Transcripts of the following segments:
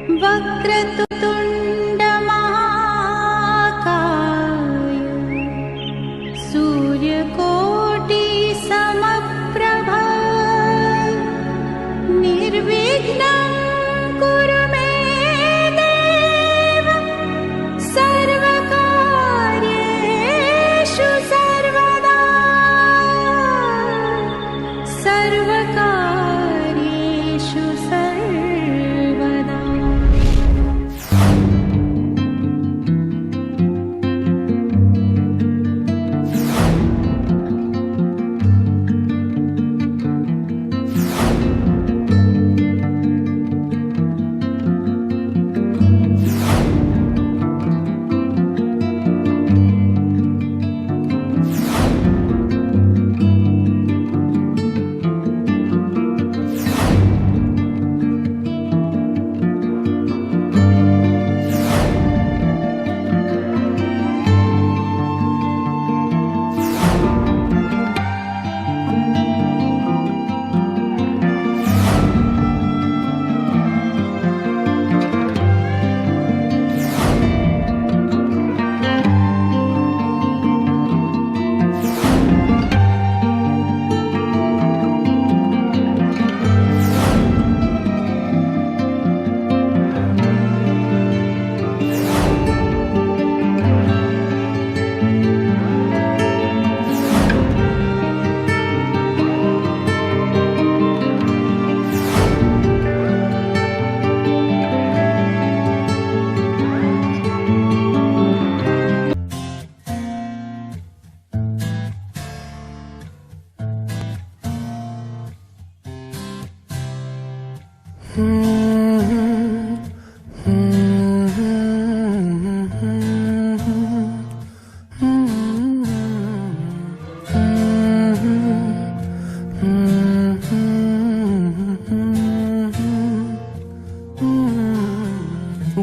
वक्रतुण्ड महाकाय सूर्यकोटि समप्रभा निर्विघ्नं कुरु मे देव सर्वकार्येषु सर्वदा सर्वकार्येषु सर्वदा।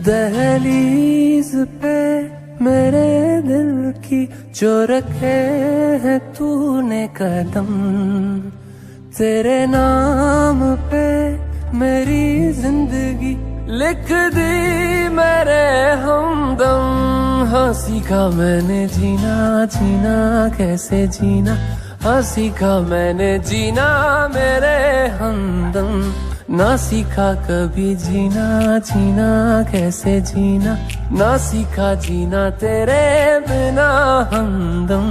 दहलीज पे मेरे दिल की जो रखे है तूने कदम, तेरे नाम पे मेरी जिंदगी लिख दी मेरे हमदम। हाँ सीखा मैंने जीना, जीना कैसे जीना, हाँ सीखा मैंने जीना मेरे हमदम। ना सीखा कभी जीना, जीना कैसे जीना, ना सीखा जीना तेरे बिना हमदम।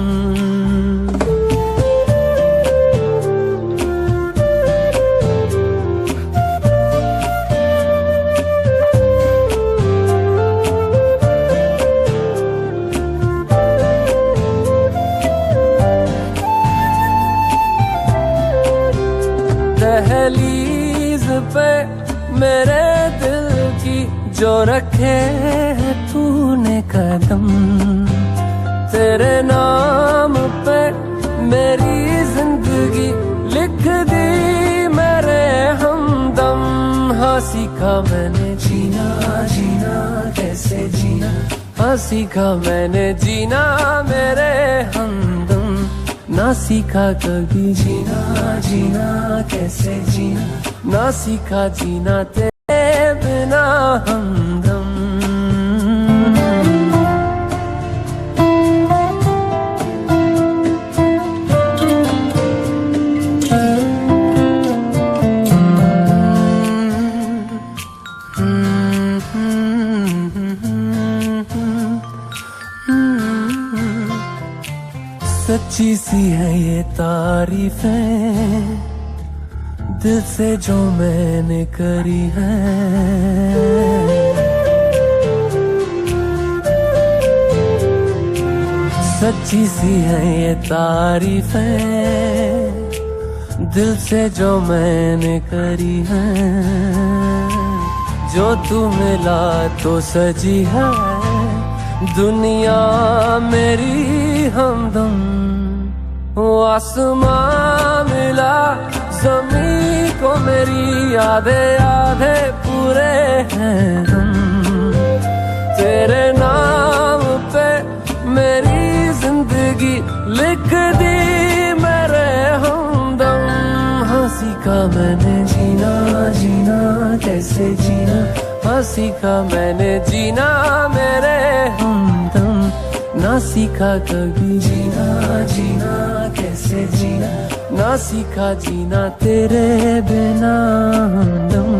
दहलीज पे मेरे दिल की जो रखे है तूने कदम, तेरे नाम पे मेरी जिंदगी लिख दी मेरे हमदम। हाँ सीखा मैंने जीना, जीना कैसे जीना, हाँ सीखा मैंने जीना मेरे हमदम। ना सीखा कभी जीना, जीना कैसे जीना, ना सीखा जीना तेरे बिना हमदम। सच्ची सी है ये तारीफें दिल से जो मैंने करी है, सच्ची सी है ये तारीफें दिल से जो मैंने करी है। जो तू मिला तो सजी है दुनिया मेरी हमदम। वो आसमां मिला ज़मीं को मेरी आधे आधे पूरे हैं हम। तेरे नाम पे मेरी जिंदगी लिख दी मेरे हमदम। हाँ सीखा मैंने जीना, जीना कैसे जीना, हाँ सीखा मैंने जीना मेरे हमदम, ना सीखा कभी जीना, जीना कैसे जीना, ना सीखा जीना तेरे बिना हमदम।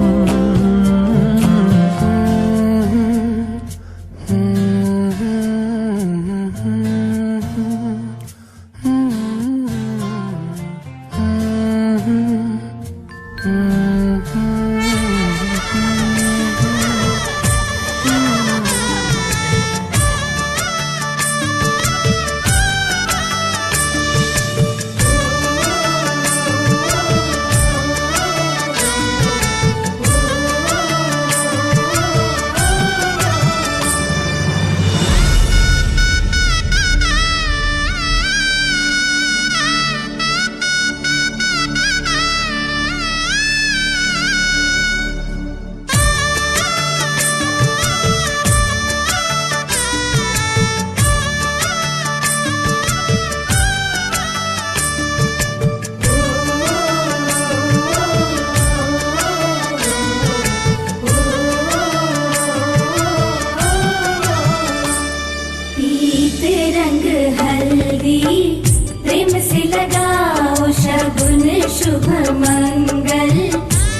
प्रेम से लगाओ शगुन शुभ मंगल,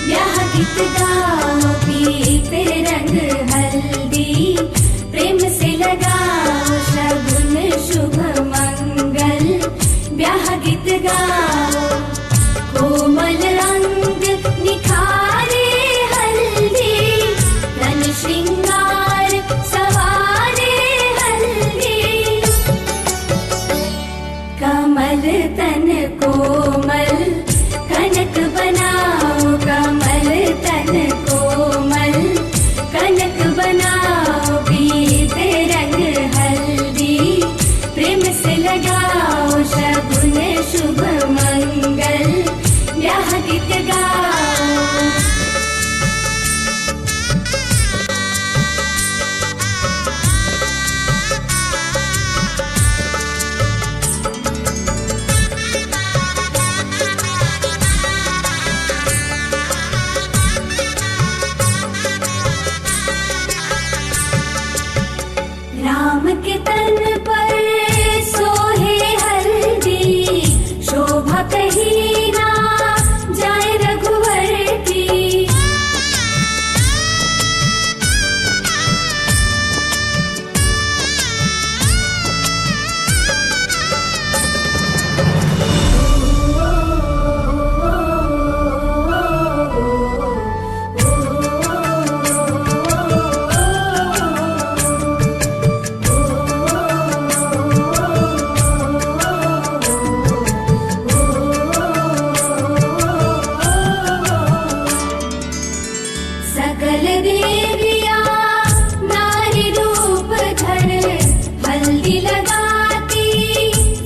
ब्याह गीत गाओ पीते रंग हल्दी। प्रेम से लगाओ शगुन शुभ मंगल, ब्याह गीत गाओ। कोमल अंग निखारे हल्दी, तन श्रृंगार सवारे हल्दी। कमल तन कोमल कनक बनाओ, कमल तन कोमल कनक बनाओ पीते रंग हल्दी। प्रेम से लगाओ शगुन शुभ मंगल, ब्याह गीत गाओ। राम के तन पर सोहे हल्दी, शोभा कहीं ना जाए रघुवर की। सकल देवियां नारी रूप धर, हल्दी लगाती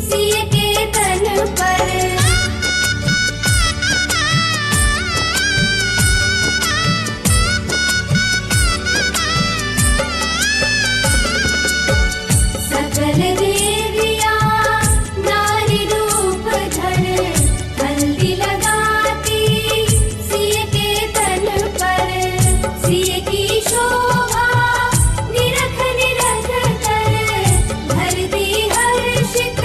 सिय के तन पर। सकल देवियां नारी रूप धर, हल्दी लगाती सिय के तन पर। सिय की शोभा निरख निरख कर, धरती हर्षित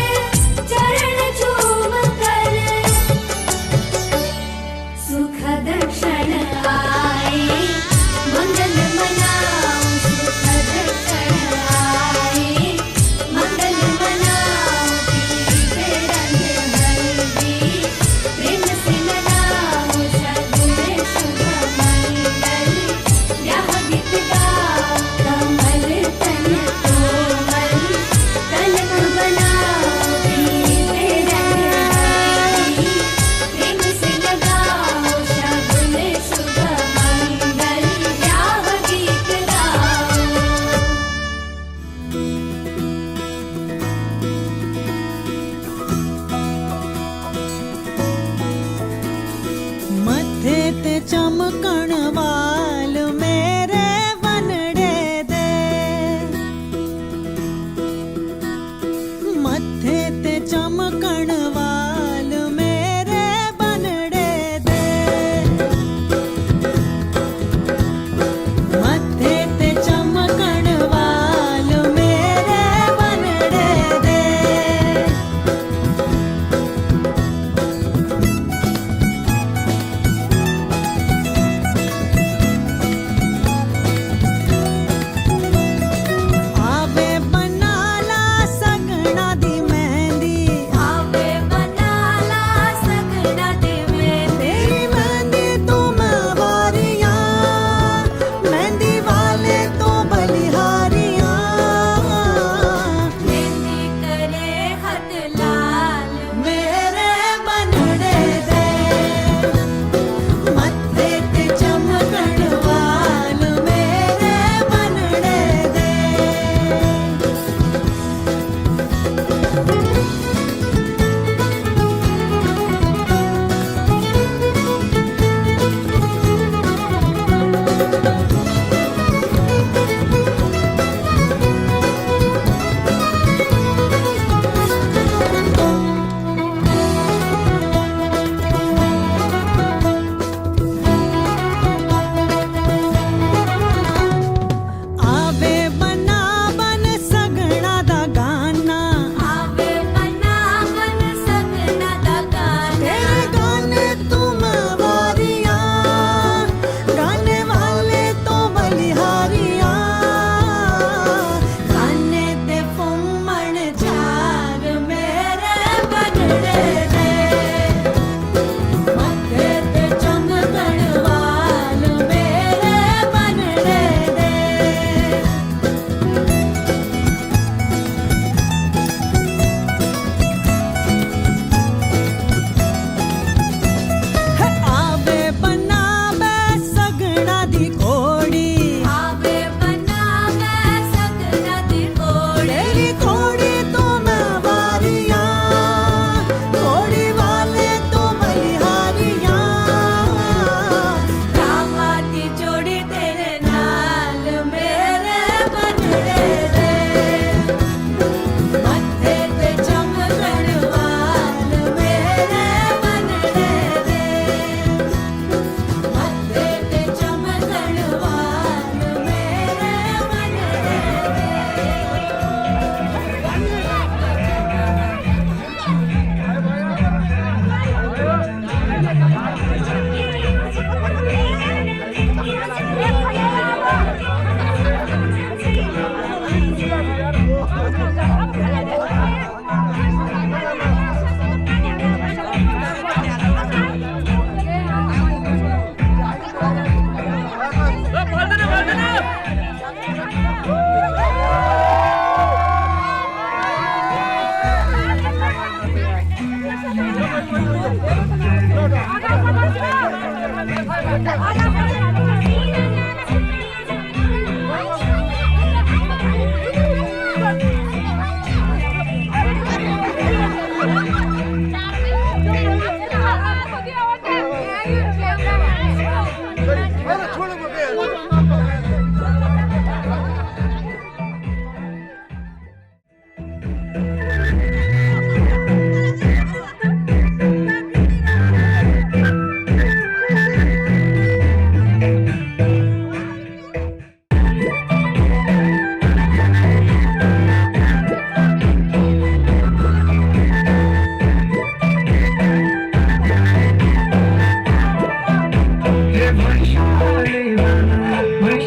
चरण चूम कर। सुखद क्षण आए मंगल मनाओ, सुखद क्षण आए मंगल मनाओ पीते रंग हल्दी। प्रेम से लगाओ शगुन शुभ मंगल, ब्याह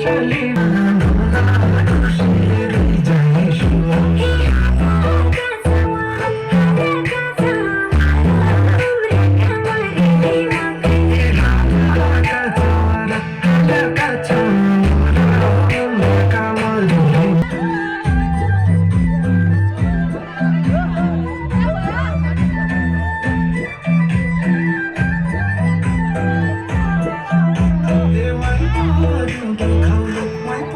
They want to hold you, but come look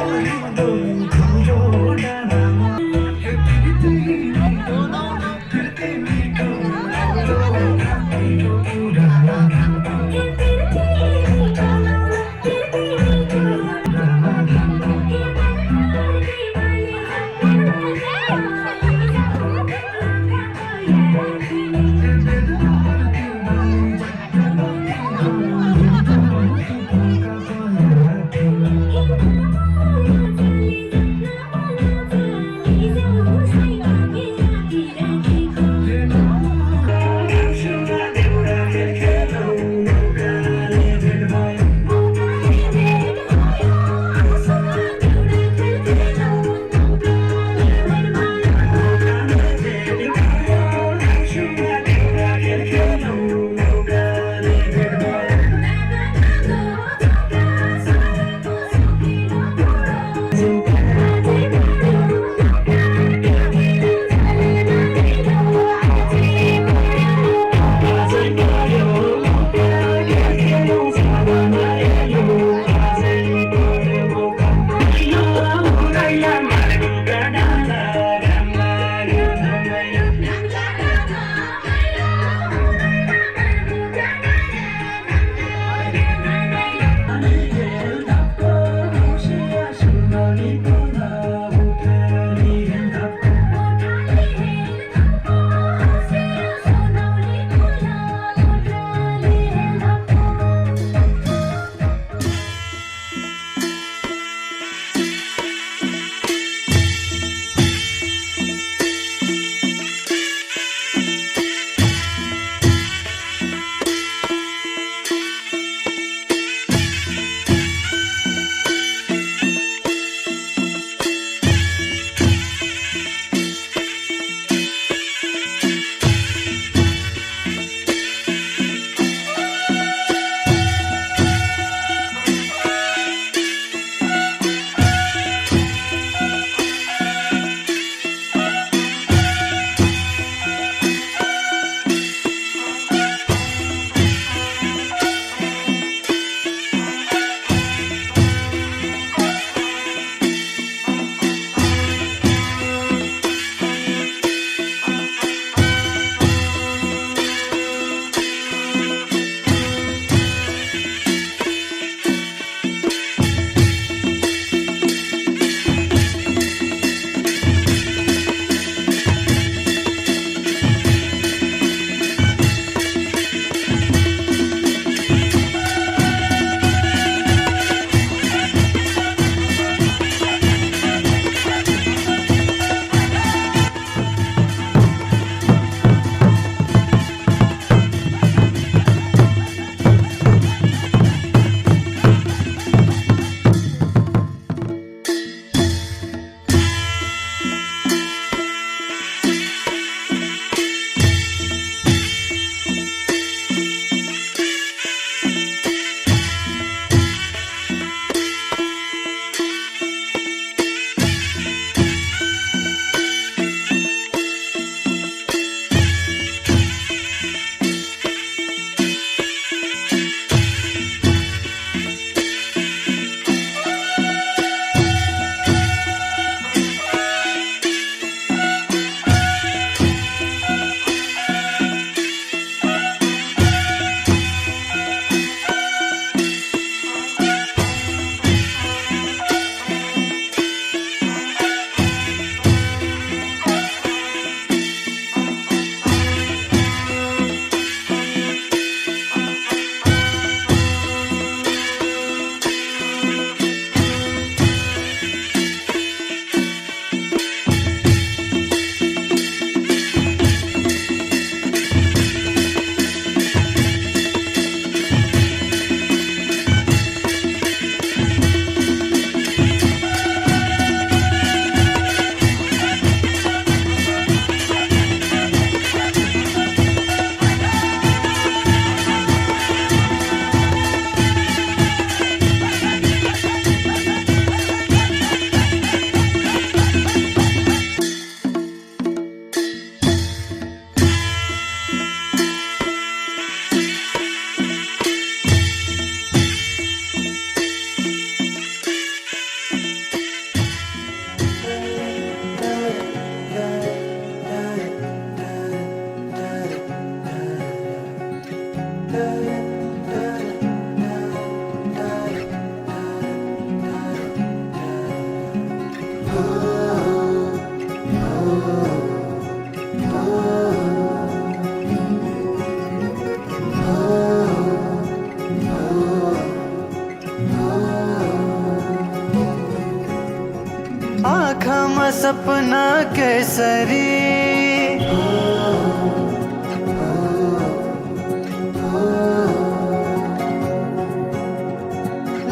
आँखामा सपना केसरी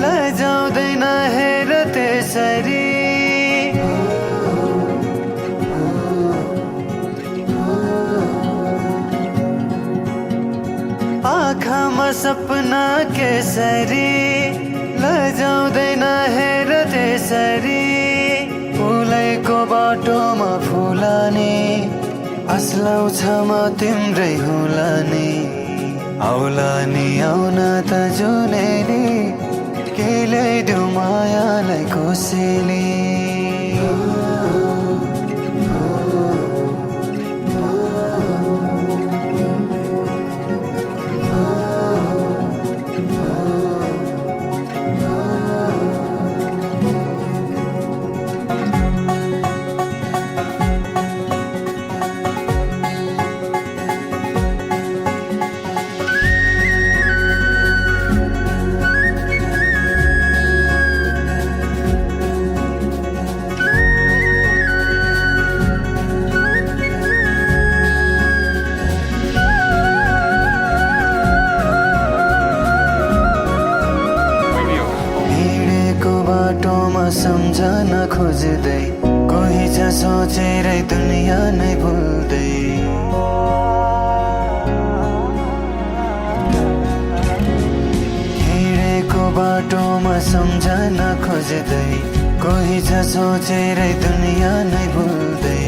लजाउँदैन हेर त्यसरी आँखामा सपना केसरी लजाउँदैन हेर त्यसरी फुलैको बाटोमा फुलानी अस्लाउँछ म तिम्रै हुलानी आउलानी आउन त जुनेली के ल्याइदेऊ मायालाई कोसेली बाटोमा सम्झन खोज्दै कोही छ सोचेरै दुनिया नै भुल्दै हिँडेको बाटोमा सम्झन खोज्दै कोही छ सोचेरै दुनिया नै भुल्दै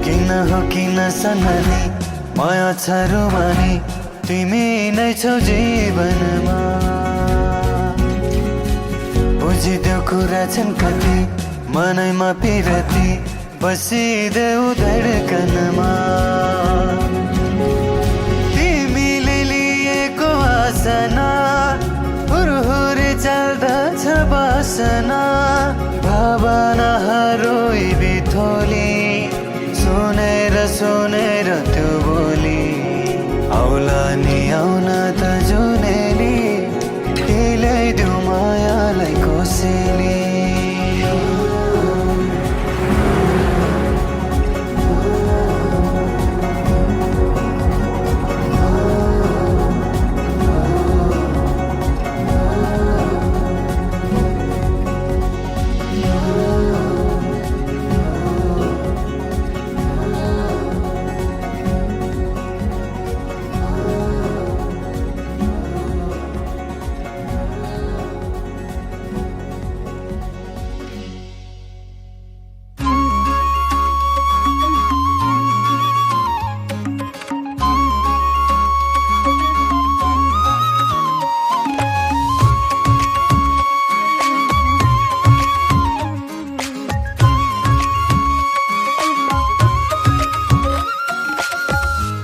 किन हो किन सन्नानी माया छ रुमानी तिमी नै छौ जीवनमा बुझिदेऊ कुरा छन् कति मनैमा पिरती बसिदेऊ धडकनमा तिमीले लिएको आसना हुरहुरी चल्दछ बासना भावनाहरू बिथोली सुनेर सुनेर त्यो बोली आउला नि आउन त जुनेली ल्याइदेऊ मायालाई कोसेली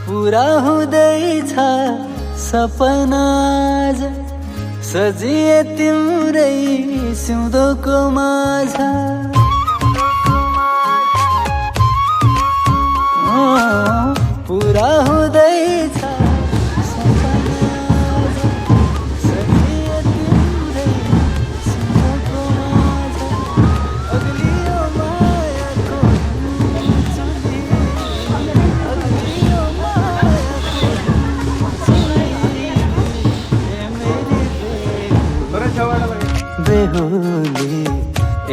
पुरा हुँदैछ सपना आज सजिए तिम्रै सिउँदोको माझ पुरा हुँदैछ सपना आज सजिए तिम्रै सिउँदोको माझ अग्लियो मायाको चुली अग्लियो बेहुली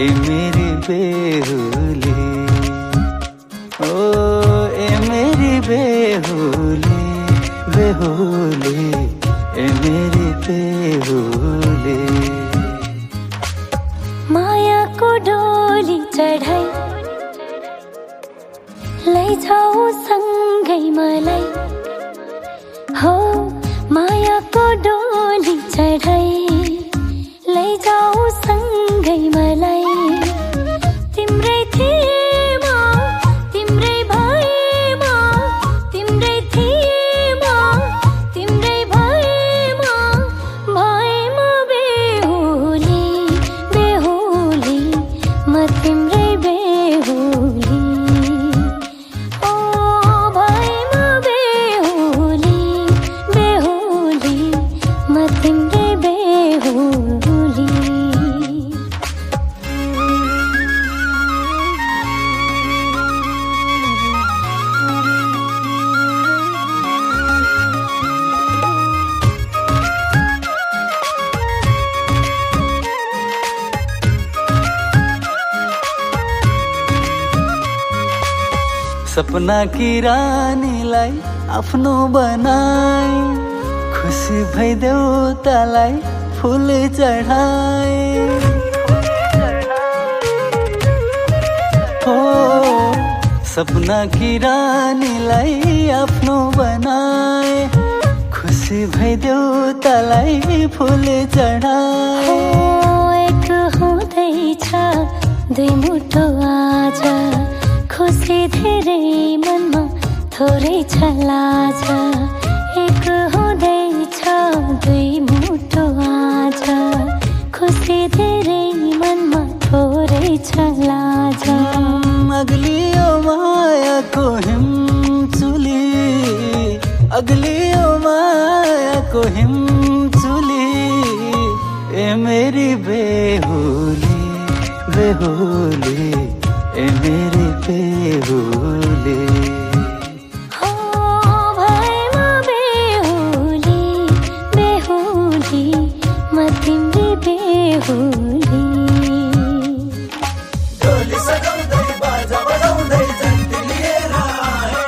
ए मेरी बेहुली ओ ए मेरी बेहुली बेहुली ए मेरी बेहुली मायाको डोली चढाई लैजाऊ सँगै मलाई हो मायाको डोली चढाई लैजाऊ सँगै मलाई तिम्रै थिएमा तिम्रै भएमा तिम्रै थिएमा तिम्रै भएमा भएमा बेहुली बेहुली म तिम्रै बेहुली ओ भएमा बेहुली बेहुली म तिम्रै सपना की रानीलाई आफ्नो बनाए, खुसी भइदेऊ तलाई फुल चढाए। हो सपना की रानीलाई आफ्नो बनाए, खुसी भइदेऊ तलाई फुल चढाए। एक हुँदैछ दुई मुठो आज, खुसी धेरै मनमा थोरै छ लाज। एक हुँदैछ दुई मुठो आज, खुसी धेरै मनमा थोरै छ लाज। अग्लियो मायाको हिमचुली, अग्लियो मायाको हिमचुली, ए मेरी बेहुली बेहुली, ए मेरी बेहुली। हो भएमा बेहुली बेहुली, म तिम्री बेहुली। डोली सजाउँदै बाजा बजाउँदै जन्ती लिएर आए,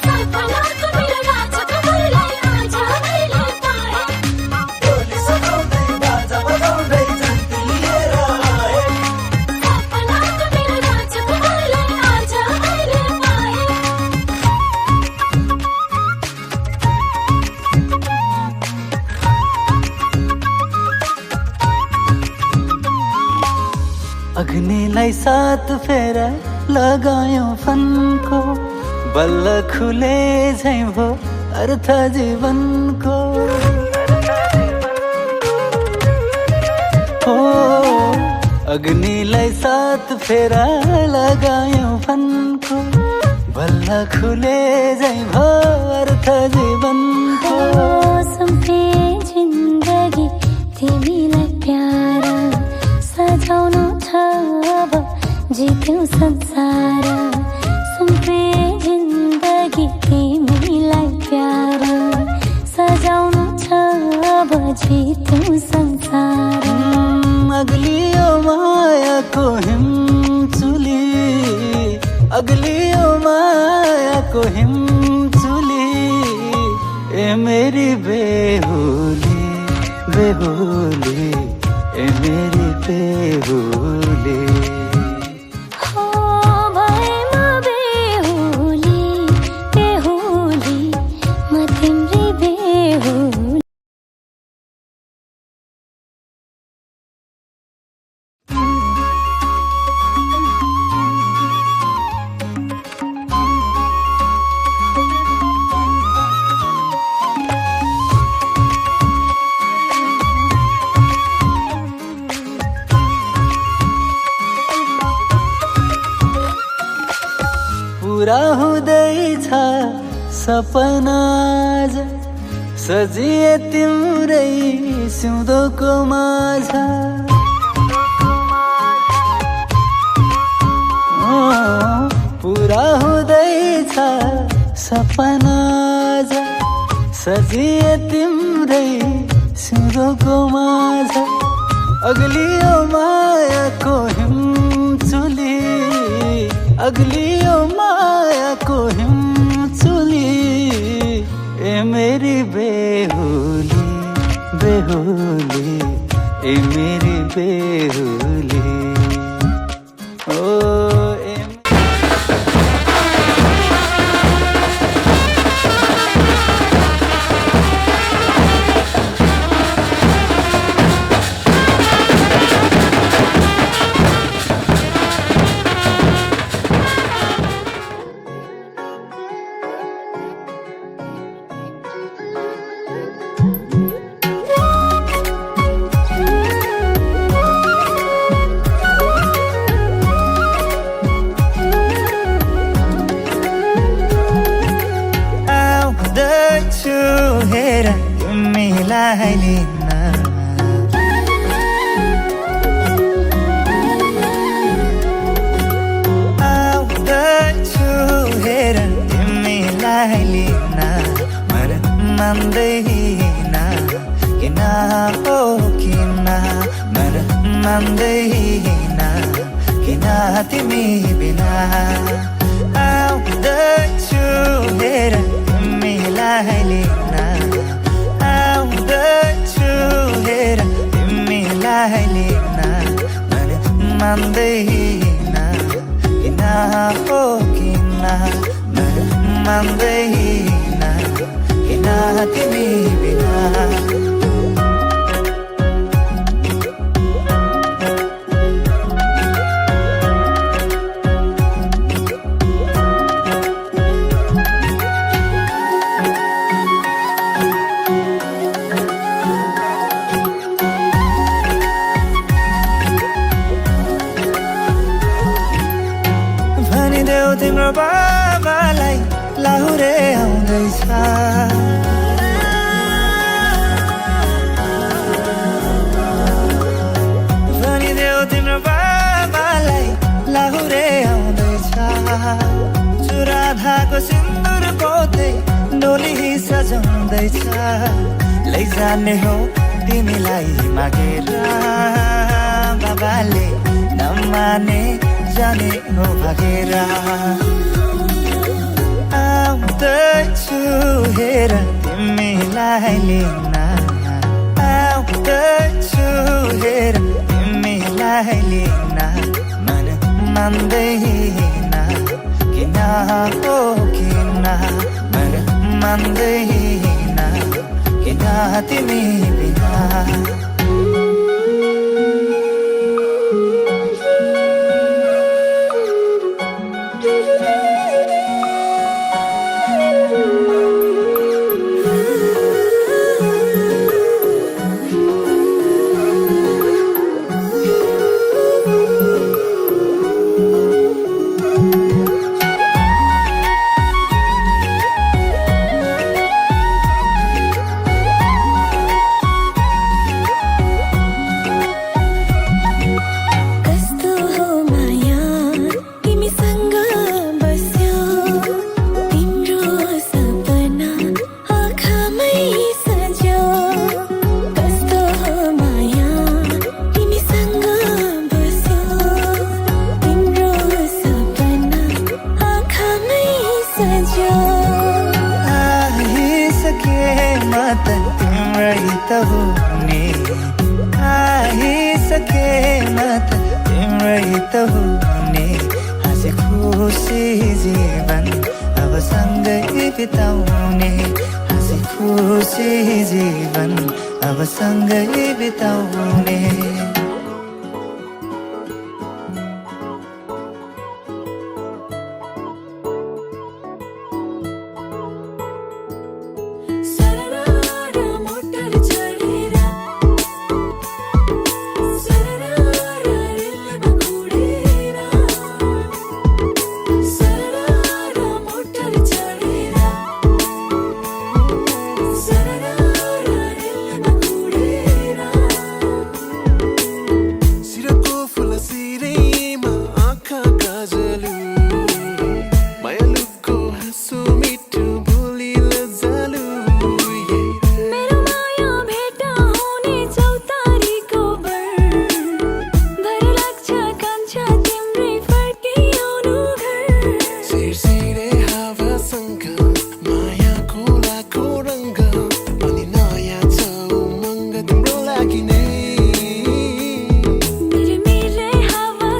सपनाको मेरो राजकुमारलाई आज मैले पाएँ। डोली सजाउँदै बाजा बजाउँदै जन्ती लिएर आए। सपनाको मेरो राजकुमारलाई आज मैले पाएँ। अग्निलाई सात फेरा लगायो फनको, बल्ल खुले झैँ भो अर्थ जीवनको। हो अग्निलाई सात फेरा लगायो फनको, बल्ल खुले झैँ भो अर्थ जीवनको। सुम्पे जिन्दगी तिमीलाई प्यार, सजाउनु छ अब जित्यौ संसार। सुम्पे जिन्दगी तिमीलाई प्यार, सजाउनु छ अब जित्यौ संसार। अग्लियो मायाको हिमचुली, अग्लियो मायाको हिमचुली, ए मेरी बेहुली बेहुली, ए मेरी बेहुली। हो भएमा बेहुली बेहुली, म तिम्री बेहुली। पुरा हुँदैछ सपना आज, सजिए तिम्रै सिउँदोको माझ। पुरा हुँदैछ सपना आज, सजिए तिम्रै सिउँदोको माझ। अग्लियो मायाको हिमचुली, अग्लियो मायाको हिमचुली, ए मेरी बेहुली बेहुली, ए मेरी बेहुली। ओ ए हेर तिमीलाई लिन, आउँदैछु हेर तिमीलाई लिन। मर मान्दैन किन हो किन, मर मान्दैन किन तिमी बिना। आउँदैछु हेर तिमीलाई लिन आउँदैछु हेर तिमीलाई लिन मन मान्दैन किन हो किन मन मान्दैन किन तिमी बिना भनिदेऊ तिम्रो बाबालाई लाहुरे आउँदैछ भनिदेऊ तिम्रो बाबालाई लाहुरे आउँदैछ चुराधाको सिन्दुर पोते डोली सजाउँदैछ लैजाने हो तिमीलाई मागेर बाबाले नमाने जाने हो भागेर आउँदैछु हेर तिमीलाई लिन आउँदैछु हेर तिमीलाई लिन मन मान्दैन किन हो किन मन मान्दैन किन तिमी बिना कस्तो हो माया तिमीसँग बस्यो तिम्रो सपना आँखामै सज्यो कस्तो हो माया तिमीसँग बस्यो तिम्रो सपना आँखामै सज्यो आइसके म त तिम्रै त हुने आइसके म त तिम्रै त हुने हाँसी खुसी जीवन अब सँगै बिताउने हाँसी खुसी जीवन अब सँगै बिताउने सररारा मोटर चढेर सररारा रेलमा कुडेर सररारा मोटर चढेर सररारा रेलमा कुडेर सिरको फुल सिरैमा आँखा काजलु मायालुको हाँसो मिठो बोली लजालु मेरो माया भेट हुने चौतारीको भर लाग्छ कान्छ तिम्रै फर्किआउनु घर सिरसिरे हावासँग मायाको लाखो रङ्ग अनि नयाँ छ उमङ्ग तिम्रो लागि नै मिरमिरे हावा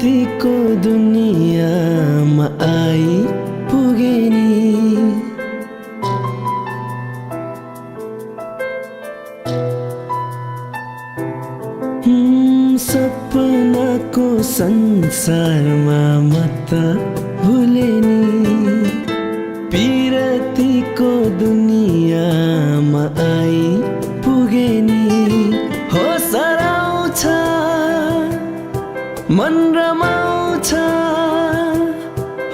पिरतीको दुनियाँमा आइपुगे नि सपनाको संसारमा म त भुले नि पिरतीको दुनियाँमा आइपुगे नि होस हराउँछ मन रमाउँछ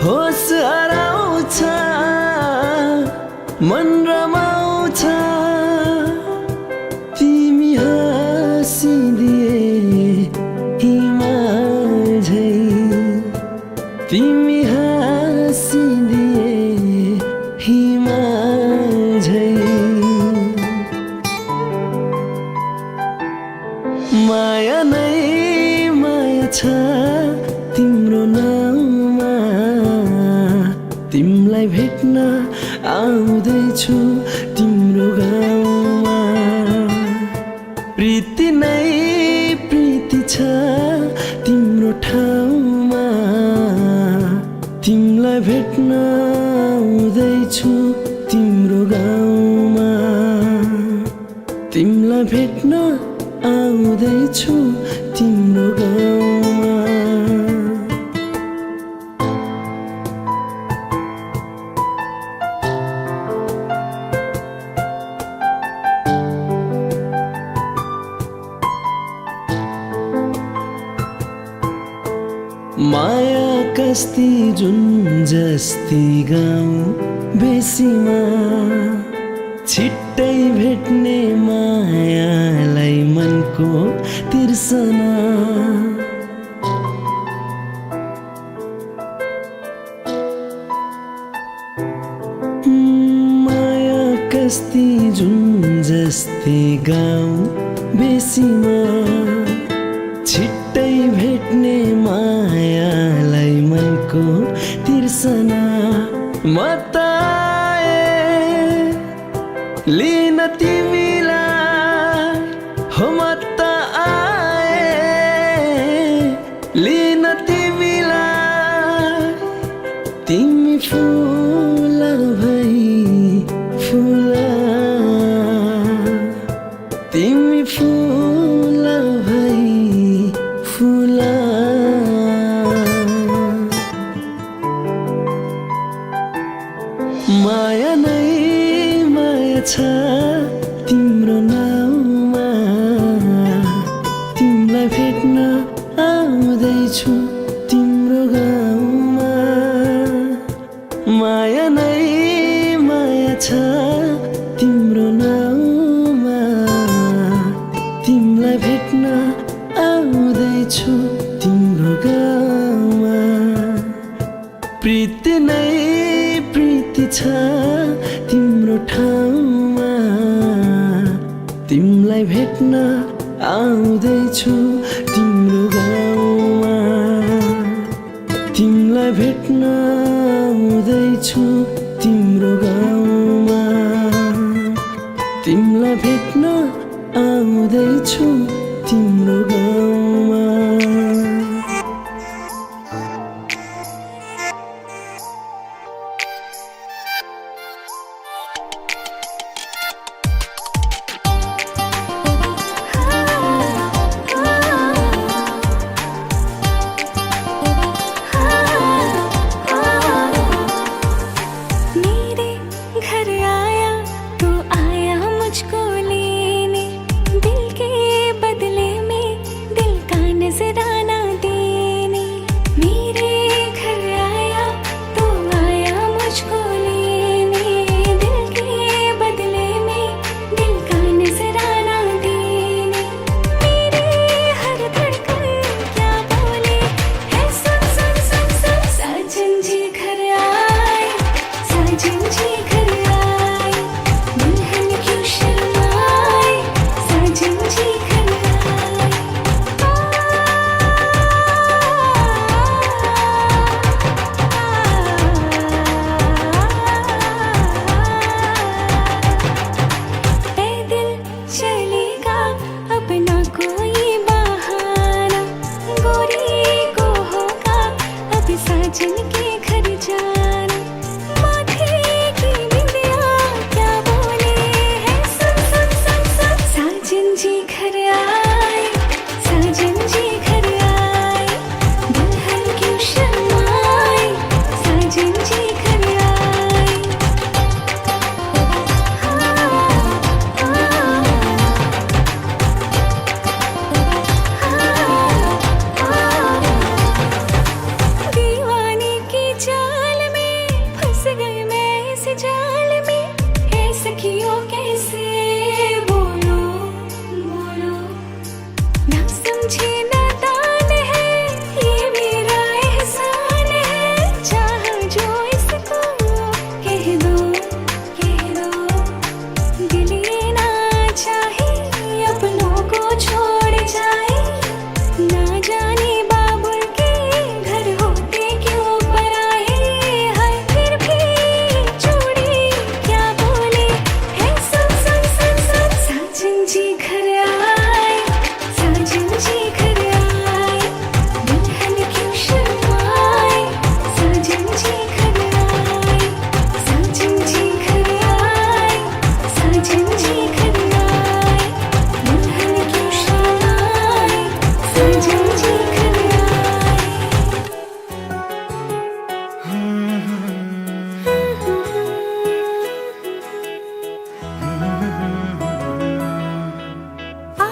होस हराउँछ मन रमाउँछ तिमी हाँसिदिए हिमाल झै तिमी हाँसिदिए हिमाल झै माया नै माया छ तिम्रो नाउँमा तिमीलाई भेट्न आउँदैछु तिम्रो गाउँमा प्रीति नै प्रीति छ तिम्रो ठाउँमा तिमीलाई भेट्न आउँदैछु तिम्रो गाउँमा तिमीलाई भेट्न आउँदैछु तिम्रो गाउँमा माया कस्ती जुन जस्ती गाउँ बेसीमा छिट्टै भेट्ने मायालाई मनको तिर्सना माया कस्ती जुन जस्ती गाउँ बेसीमा छिट्टै भेट्ने मायालाई मनको तिर्सना म त आएँ लिन तिमीलाई हो म त आएँ लिन तिमीलाई तिमी फुल भई फुल तिमी फुल भई फुल माया नै माया छ तिम्रो नाउँमा तिमीलाई भेट्न आउँदैछु तिम्रो गाउँमा माया नै माया छ तिम्रो नाउँमा तिमीलाई भेट्न आउँदैछु तिम्रो गाउँमा प्रीति नै प्रीति छ तिम्रो ठाउँमा तिमीलाई भेट्न आउँदैछु तिम्रो गाउँमा तिमीलाई भेट्न आउँदैछु तिम्रो गाउँमा तिमीलाई भेट्न आउँदैछु तिम्रो गाउँमा मेरे घर आया तू आया मुझको लेने दिल के बदले में दिल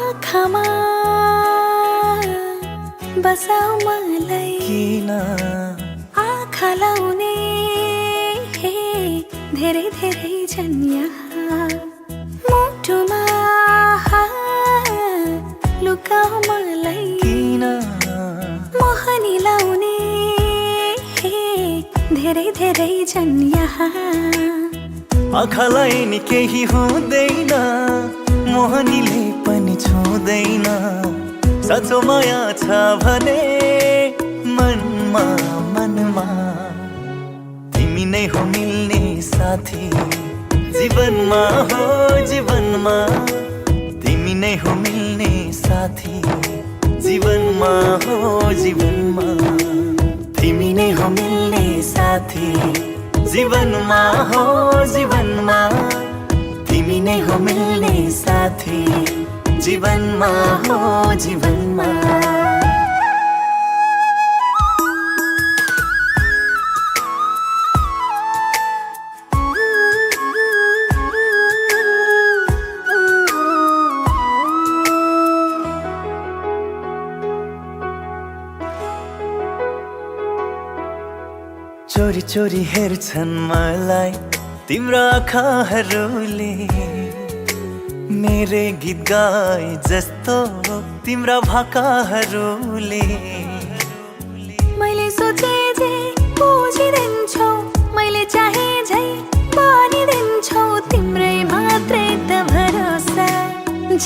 आँखामा बसाऊ मलाई किन आँखा लाउने धेरै धेरै जन्या मुटुमा लुकाऊ मलाई किन मोहनी लाउने धेरै धेरै जन्या आँखालाई नि केही हुँदैन मोहनीले पनि छुँदैन साँचो माया छ भने मनमा मनमा तिमी नै हो मिल्ने साथी जीवनमा हो जीवनमा तिमी नै हो मिल्ने साथी जीवनमा हो जीवनमा तिमी नै हो मिल्ने साथी जीवनमा हो जीवनमा तिमी नै हो मिल्ने साथी जीवनमा हो जीवनमा चोरी चोरी हेर्छन् मलाई तिम्रो आँखाहरूले मेरे गीत गाए जस्तो तिम्रा भाकाहरूले मैले सोचे जे बुझिदिन्छौ मैले चाहे झै बनिदिन्छौ तिम्रै मात्रै त भरोसा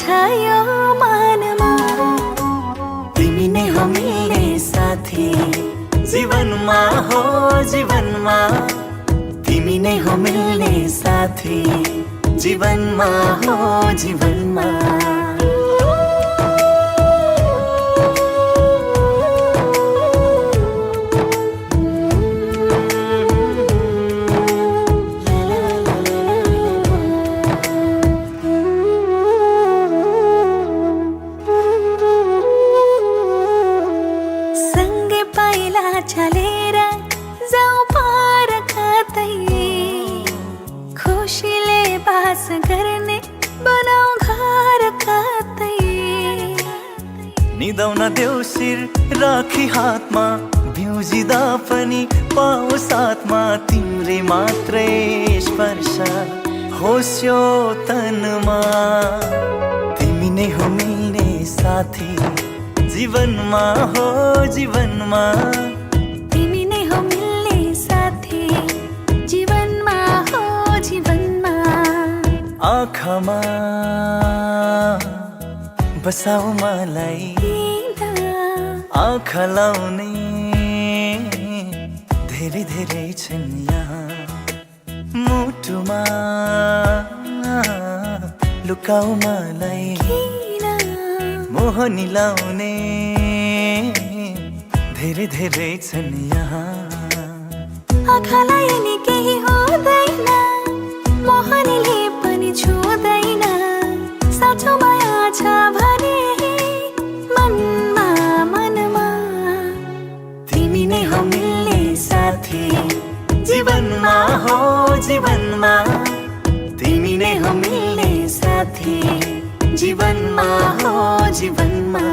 छायो मनमा तिमी नै हो मिल्ने साथी जीवनमा हो जीवनमा तिमी नै हो मिल्ने साथी जीवनमा हो जीवनमा सँगै पाइला चलेर जाउँ पार कतै खुसीले बास गर्ने बनाऊ घर कतै निदाउन देऊ शिर राखी हातमा बिउजिँदा पनि पाऊ साथमा तिम्रै मात्रै स्पर्श होस् यो तनमा तिमी नै हो मिल्ने साथी जीवनमा हो जीवनमा तिमी नै हो मिल्ने साथी जीवनमा हो जीवनमा आँखामा बसाऊ मलाई आँखा लाउने धेरै धेरै छन् यहाँ मुटुमा लुकाऊ मलाई मोहनी लाउने धेरै धेरै छन् यहाँ आँखालाई नि केही हुँदैन मोहनीले पनि छुँदैन साँचो माया छ भने मनमा मनमा तिमी नै हो मिल्ने साथी जीवनमा हो जीवनमा तिमी नै हो मिल्ने साथी जीवनमा हो जीवनमा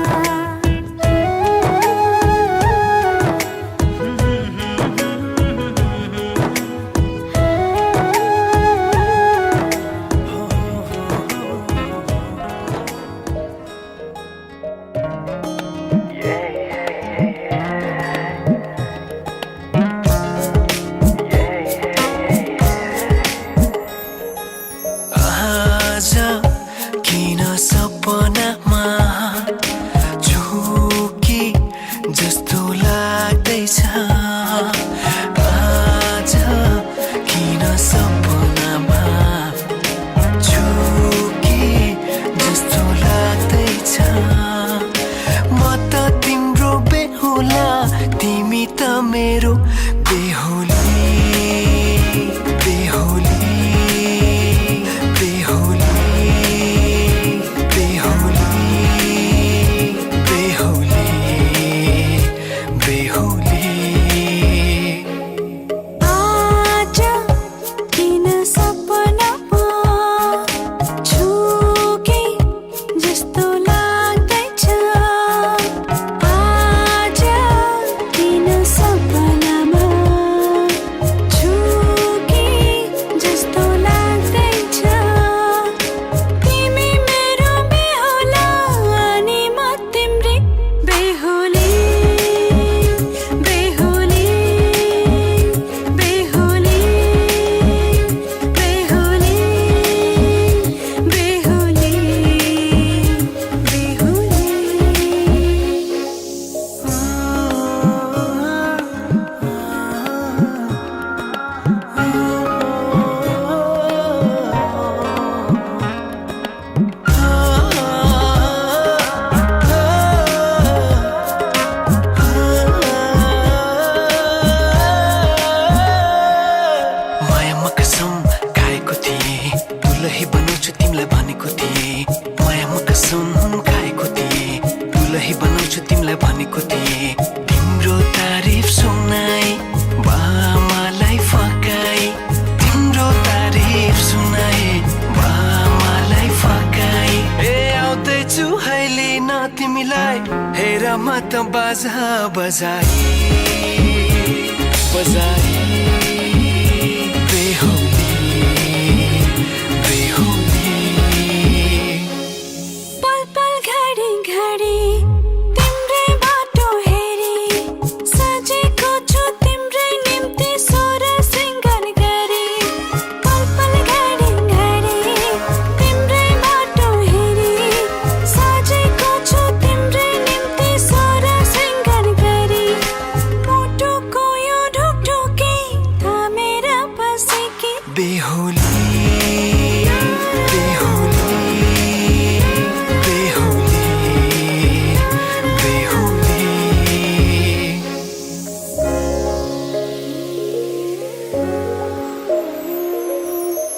किन सपनामा झुकी जस्तो लाग्दैछ आज किन सपनामा झुकी जस्तो लाग्दैछ म त तिम्रो बेहुला तिमी त मेरो बेहुली बेहुली सपनामा झुके जस्तो सही बनाउँछु तिमीलाई भनेको थिएँ तिम्रो तारिफ सुनाई बामालाई फकाई तिम्रो तारिफ सुनाई बामालाई फकाई ए आउँदैछु अहिले न तिमीलाई हेर म त बाजा बजाई बजाई बेहुली बेहुली पल पल घडी घडी तिम्रै बाटो हेरी सजेको छु तिम्रै निम्ति सोर सिंगार गरी पल पल घडी घडी तिम्रै बाटो हेरी सजेको छु तिम्रै निम्ति सोर सिंगार गरी मुटुको यो ढुकढुकी थामेर बसेकी बेहुली बेहुली बेहुली बेहुली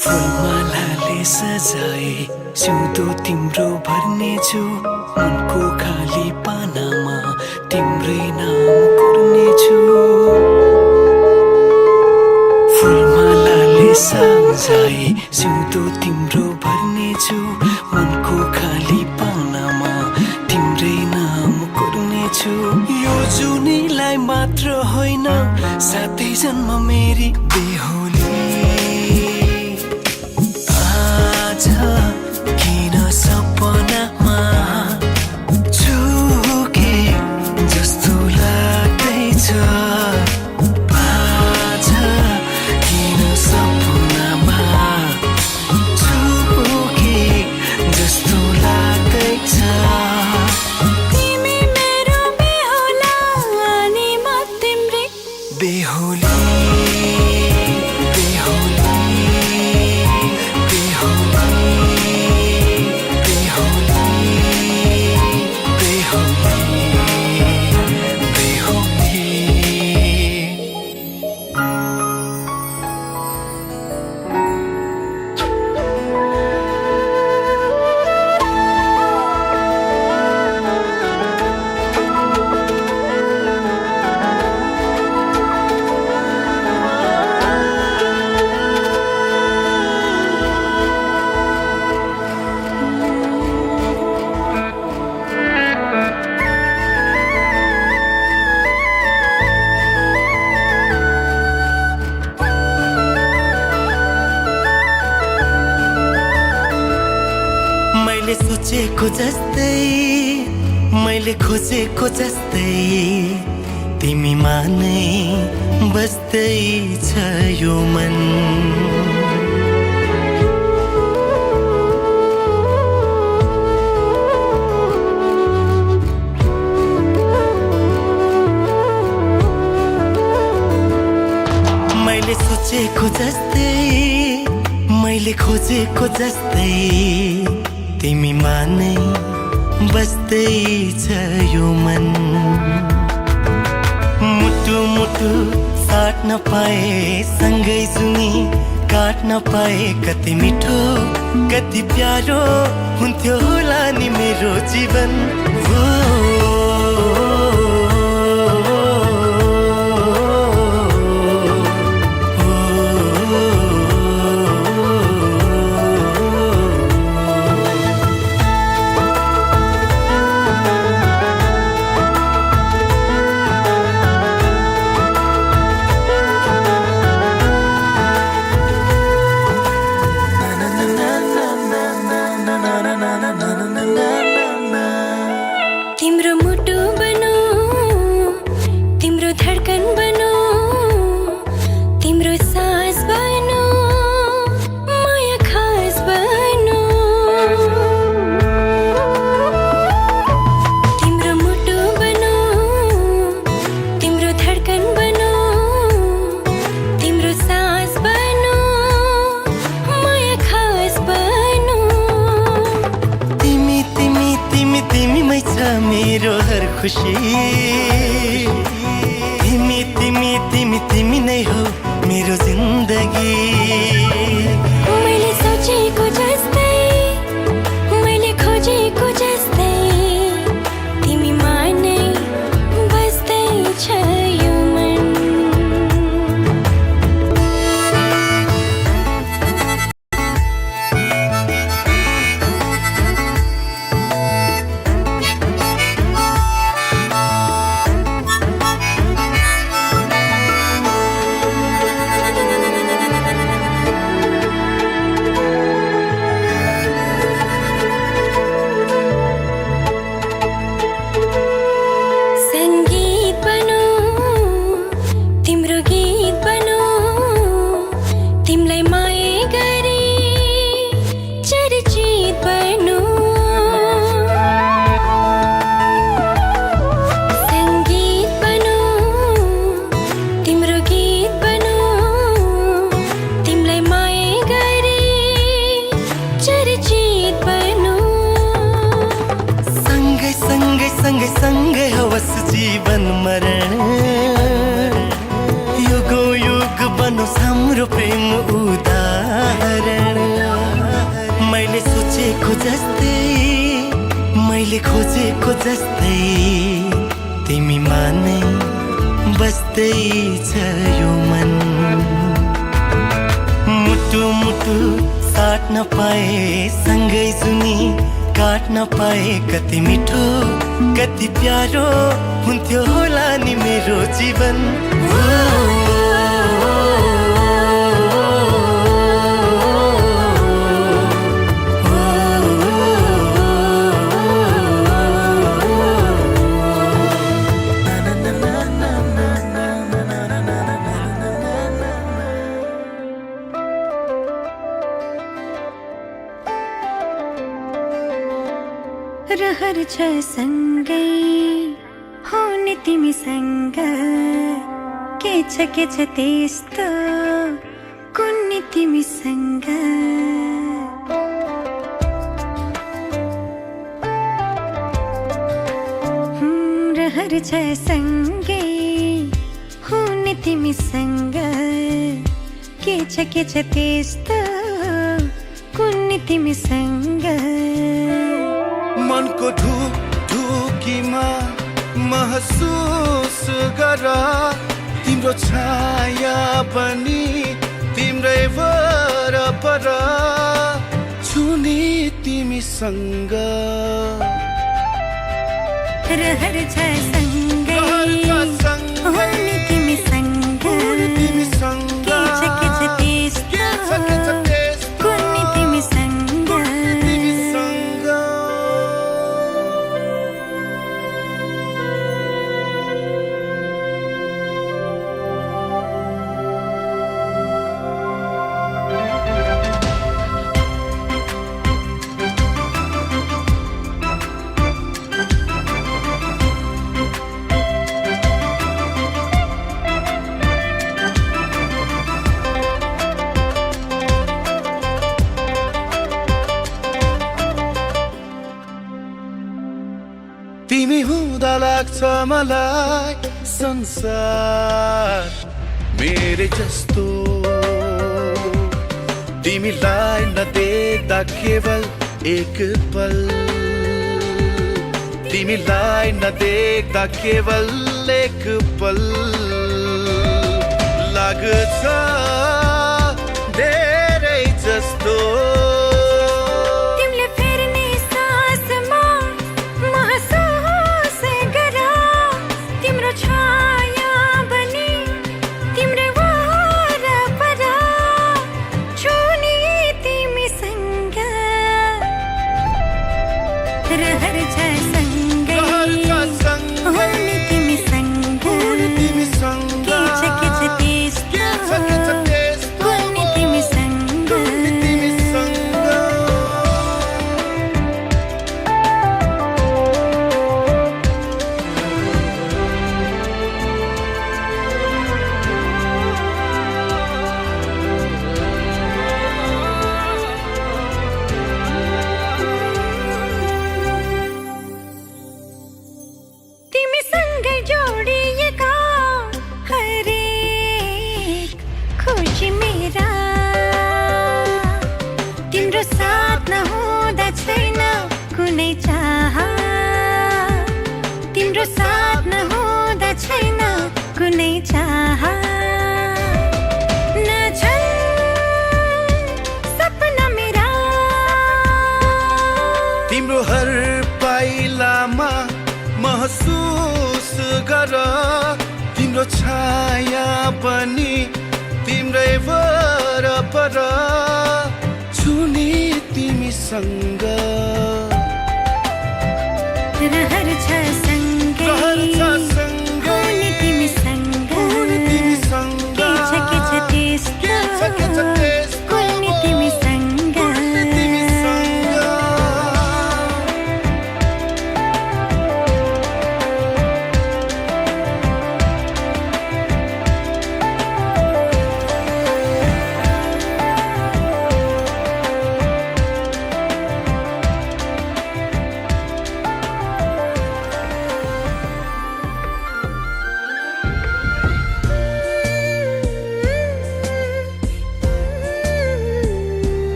फुलमालाले सजाए सिउँदो तिम्रो भर्नेछु मनको खाली पानामा तिम्रै नाम कोर्नेछु फुलमालाले सजाए सिउँदो तिम्रो भर्नेछु मनको खाली पानामा तिम्रै नाम कोर्नेछु यो जुनीलाई मात्र होइन साथै जन्म मेरी बेहुली आज किन सपनामा झुके जस्तो लाग्दैछ आज किन सपनामा झुके जस्तो लाग्दैछ तिमी मेरो बेहुला अनि म तिम्रै बेहुली बेहुली बेहुली बेहुली बेहुली बेहुली मैले सोचेको जस्तै मैले खोजेको जस्तै तिमीमा नै बस्दैछ यो मन मैले सोचेको जस्तै मैले खोजेको जस्तै तिमीमा नै बस्दैछ यो मन मुटु मुटु साट्न पाए सँगै सुनि काट्न पाए कति मिठो कति प्यारो हुन्थ्यो होला नि मेरो जीवन हो तिम्रो मुटु बनो तिम्रो धडकन बनो तिम्रो सास बनो माया खास बनो तिम्रो मुटु बनो तिम्रो धडकन बनो तिम्रो सास बनो माया खास बनो तिमी तिमी तिमी तिमीमै छ मेरो हर खुसी तिमी तिमी तिमी तिमी नै हो मेरो जिन्दगी मैले सोचेको जस्तै मैले खोजेको जस्तै तिमी सँगै सँगै हवस जीवन मरण युगौँ युग बनोस् हाम्रो प्रेम उदाहरण मैले सोचेको जस्तै मैले खोजेको जस्तै तिमीमा नै बस्दैछ यो मन मुटु मुटु साट्न पाए सँगै सुनी काट्न पाए कति मिठो कति प्यारो हुन्थ्यो होला नि मेरो जीवन रहर छ सँगै हुने तिमीसँग के छ त्यस्तो कुन्नी तिमीसँग रहर छ सँगै हुने तिमीसँग के छ त्यस्तो कुन्नी तिमीसँग मनको ढुकीमा महसुस गर तिम्रो छाया पनि तिम्रै वरपर छुनी तिमीसँग रहर छ सँगै हुने तिमीसँग के छ त्यस्तो कुन्नी तिमीसँग तिमी हुँदा लाग्छ मलाई संसार मेरे जस्तो तिमीलाई नदेख्दा केवल एक पल तिमीलाई नदेख्दा केवल एक पल लाग्छ धेरै जस्तो रहर छ सँगै हुने तिमीसँग के छ त्यस्तो कुन्नी तिमीसँग तिमीसँगै जोडिएका हरेक खुसी मेरा तिम्रो साथ नहुँदा छैन कुनै चाह तिम्रो साथ नहुँदा छैन कुनै चाह नछन् सपना मेरा तिम्रो हर पाइलामा महसुस गर तिम्रो छाया पनि तिम्रै वरपर छुनी तिमीसँग रहर छ सँगै हुने तिमीसँग के छ त्यस्तो कुन्नी तिमीसँग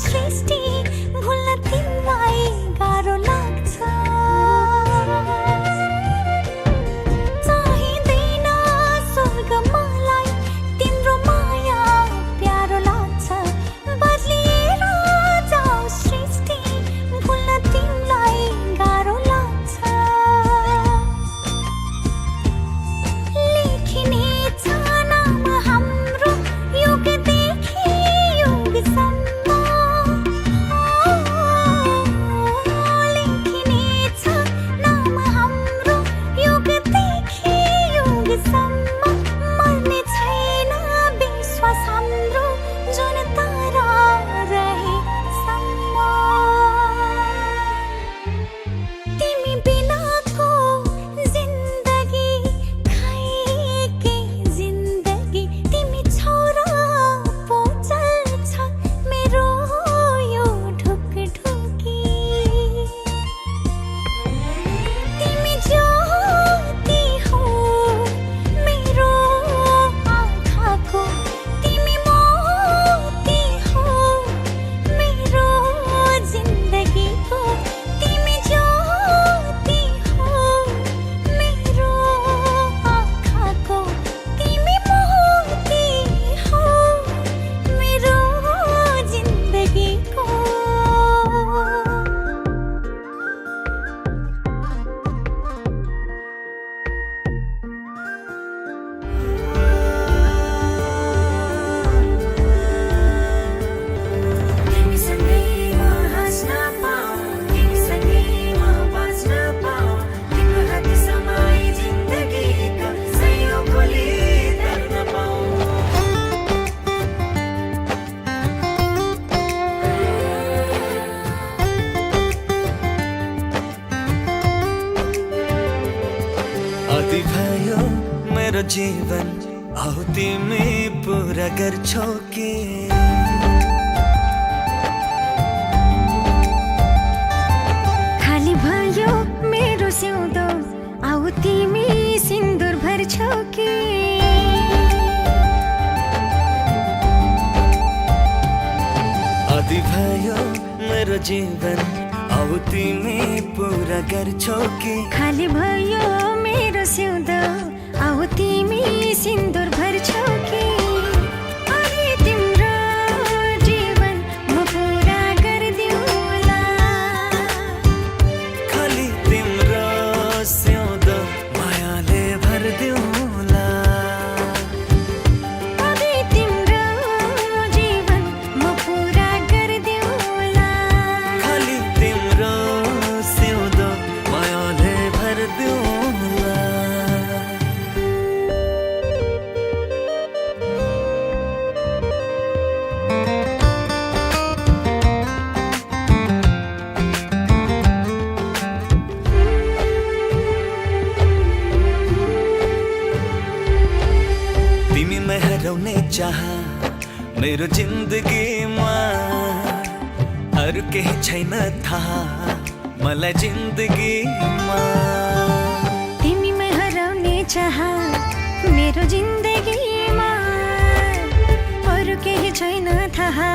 सृष्टि भुल्न तिमीलाई गाह्रो लाग्छ चाहिँदैन स्वर्ग मलाई तिम्रो माया प्यारो लाग्छ बदलिएर जाऊ सृष्टि भुल्न तिमीलाई गाह्रो लाग्छ लेखिने छ नाम हाम्रो युगदेखि युगसम्म लेखिने छ नाम हाम्रो युगदेखि युगसम्म मर्ने छैन विश्वास हाम्रो जुन तारा रहेसम्म तिमी बिनाको जिन्दगी खै के जिन्दगी तिमी छोरा पो चल्छ मेरो यो ढुकढुकी तिमी ज्योति हो मेरो आँखाको तिमी मोती हो मेरो जिन्दगीको तिमी ज्योति हो मेरो आँखाको तिमी मोती हो मेरो जिन्दगीको तिमी सँगैमा हाँस्न पाऊँ तिमी सँगैमा बाँच्न पाऊँ तिम्रो हात समाई जिन्दगीका सयौं खोली तर्न पाऊँ अति भयो मेरो जीवन आऊ तिमी पुरा गर्छौ के खाली भयो मेरो सिउँदो आऊ तिमी सिन्दुर भर्छौ कि अति भयो मेरो जीवन आऊ तिमी पुरा गर्छौ के खाली भयो मेरो सिउँदो आऊ तिमी सिन्दुर भर्छौ कि अरे तिम्रो जीवन म पुरा गरिदिउँला खाली तिम्रो सिउँदो मायाले भरिदिउँला अरे तिम्रो जीवन म पुरा गरिदिउँला खाली तिम्रो सिउँदो मायाले भरिदिउँला तिमी मेहराउने चाह मेरो जिन्दगीमा अरू केही छैन थाहा मलाई जिन्दगीमा तिमीमै हराउने चाह मेरो जिन्दगीमा अरू केही छैन थाहा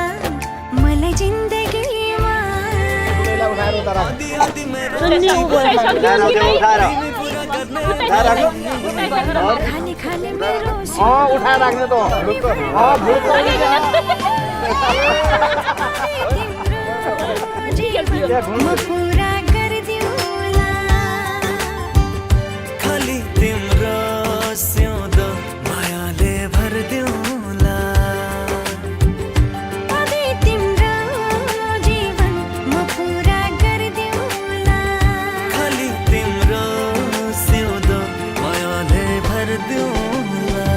मलाई जिन्दगीमा आदि आदि मेरो खाली खाली मेरो उठाएर राख्ने त म पुरा गरिदिउँला खाली तिम्रो सिउँदो मायाले भरिदिउँला अरे तिम्रो जीवन म पुरा गरिदिउँला खाली तिम्रो सिउँदो मायाले भरिदिउँला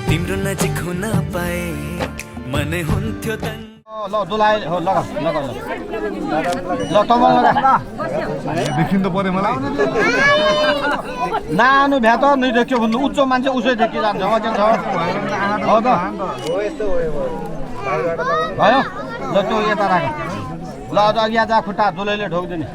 तिम्रो नजिक हुन पाए मनै हुन्थ्यो तन ल डोलाइ लगा ल तम लगा देखिन त पर्यो मलाई नानु भ्या त नै देख्यो भन्नु उच्च मान्छे उसै देखि जान्छ अझै छ हो त भयो ल त्यो यता राख ल अझ अघि जा खुट्टा दुलैले ढोक्दिने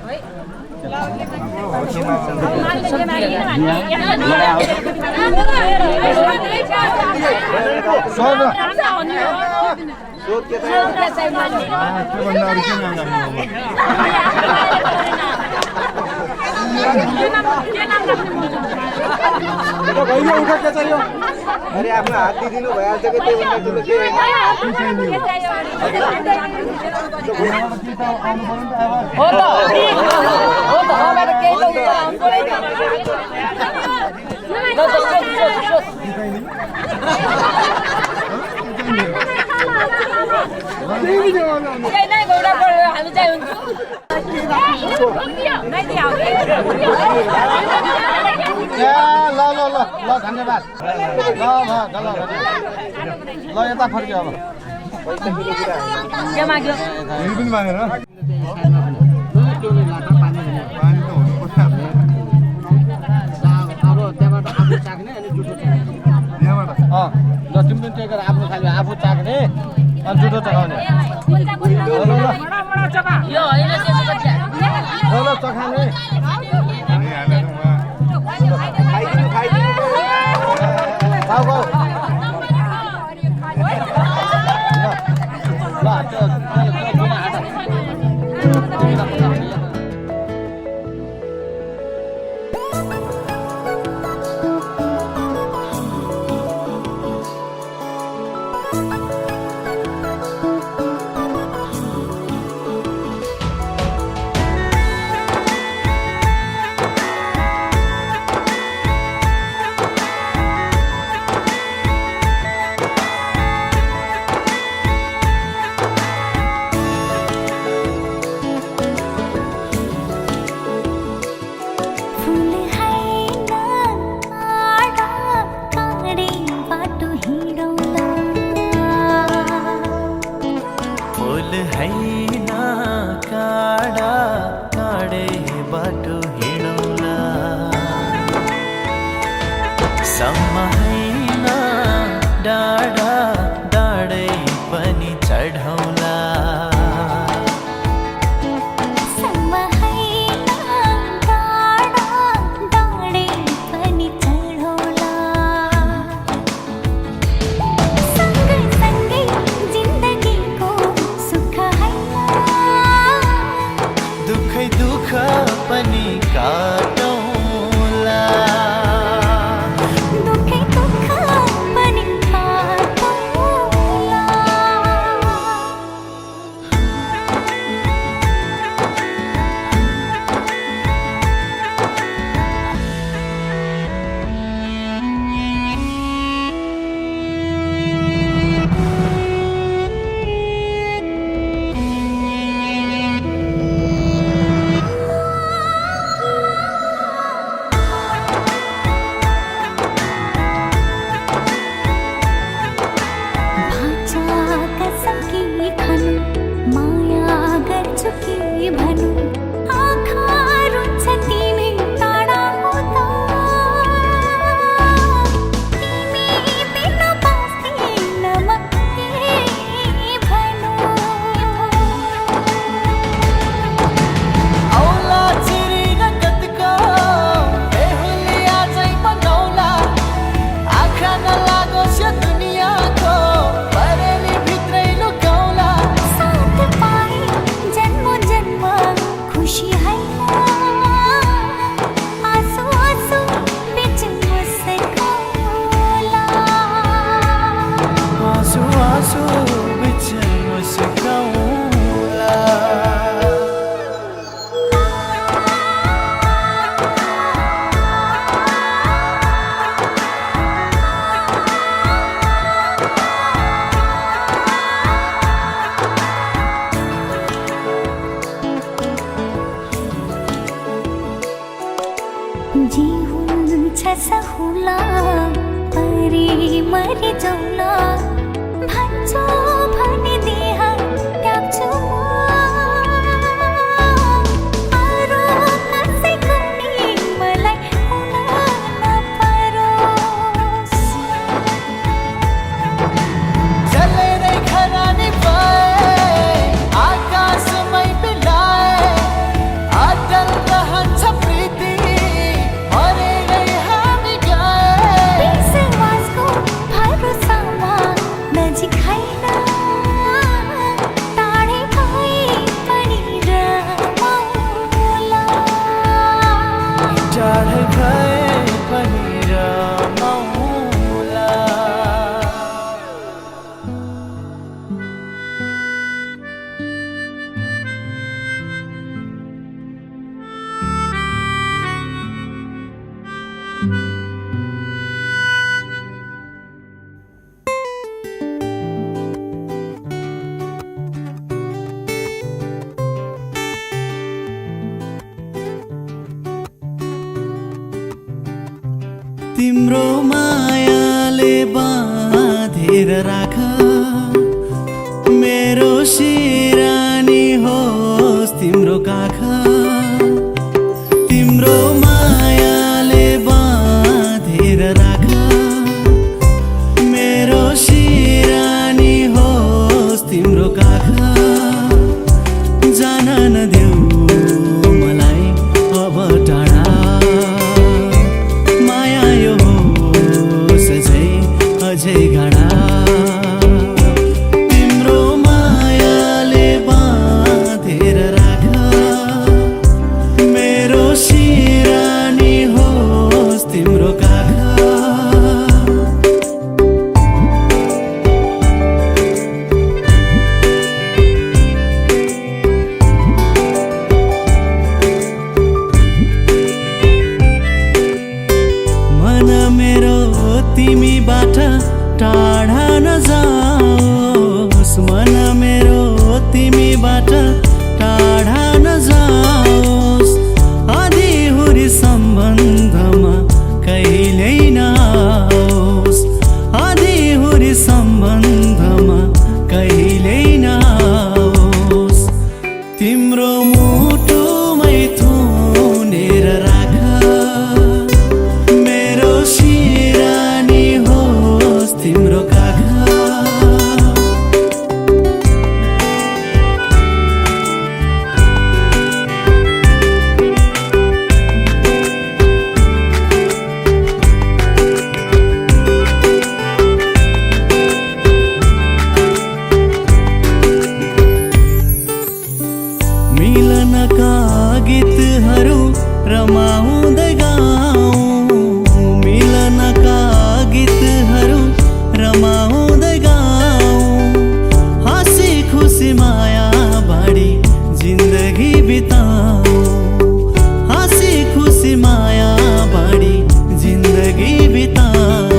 सोध के चाहियो अरे आफ्नो हात दिदिनु भइहाल्छ कि त्यही भन्दा ल धन्यवाद ल यता फर्क्यो अब पनि मागेर ल तिमीले त्यही गरेर आफ्नो खालि आफू चाख्ने अनि जुठो चखाउने ल चखाउने सहुला परी मरि जाउला भन्छौ भने देहा त्याग्छु अरू तिम्रो मायाले बाँधेर राख मेरो सिरानी होस् तिम्रो काख तिम्रो मायाले बाँधेर राख मेरो सिरानी होस् तिम्रो काख जान नदेऊ मलाई अब टाढा माया यो होस् अझै गाढा तिम्रो मायाले बाँधेर राख मेरो सिरानी होस् तिम्रो काख तिमीबाट टाढा नजाओस् मन मेरो तिमीबाट टाढा नजाओस् आधीहुरी सम्बन्धमा कहिल्यै नआओस् आधीहुरी सम्बन्धमा कहिल्यै नआओस् तिम्रो मुटुमै थुनेर राख मेरो सिरानी होस् तिम्रो काख मिलनका गीतहरू रमाउँदै गाउँ मिलनका गीतहरू रमाउँदै गाउँ हाँसी खुसी माया बाँडी जिन्दगी बिताऊ हाँसी खुसी माया बाँडी जिन्दगी बिताऊ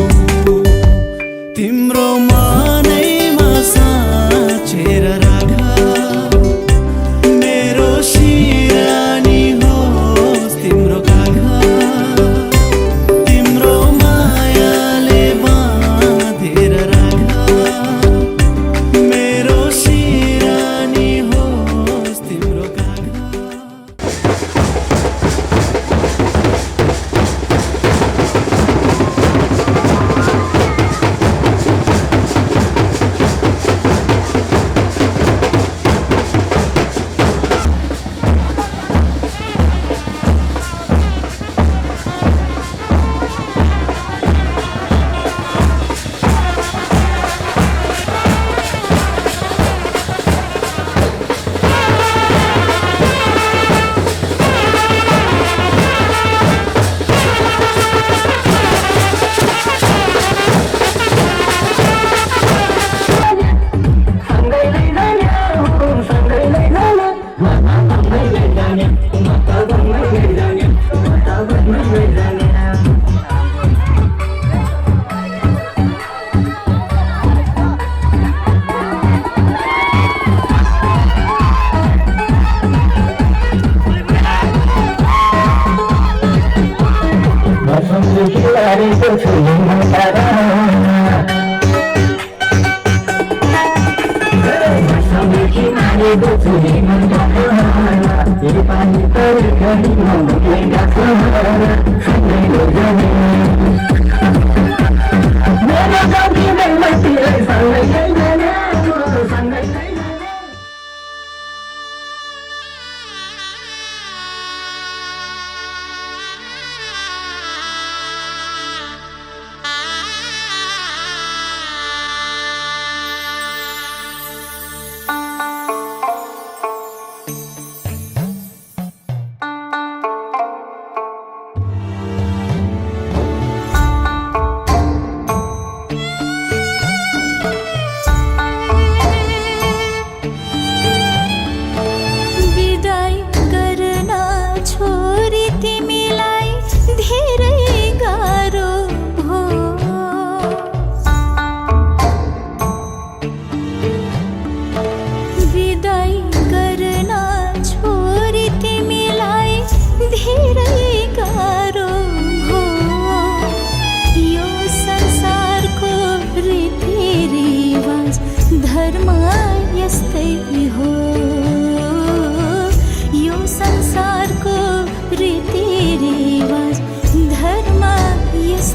तिम्रो मनैमा साँचेर राख मेरो सिरानी होस् तिम्रो काख तिम्रो मायाले बाँधेर राख मेरो सिरानी होस् तिम्रो काख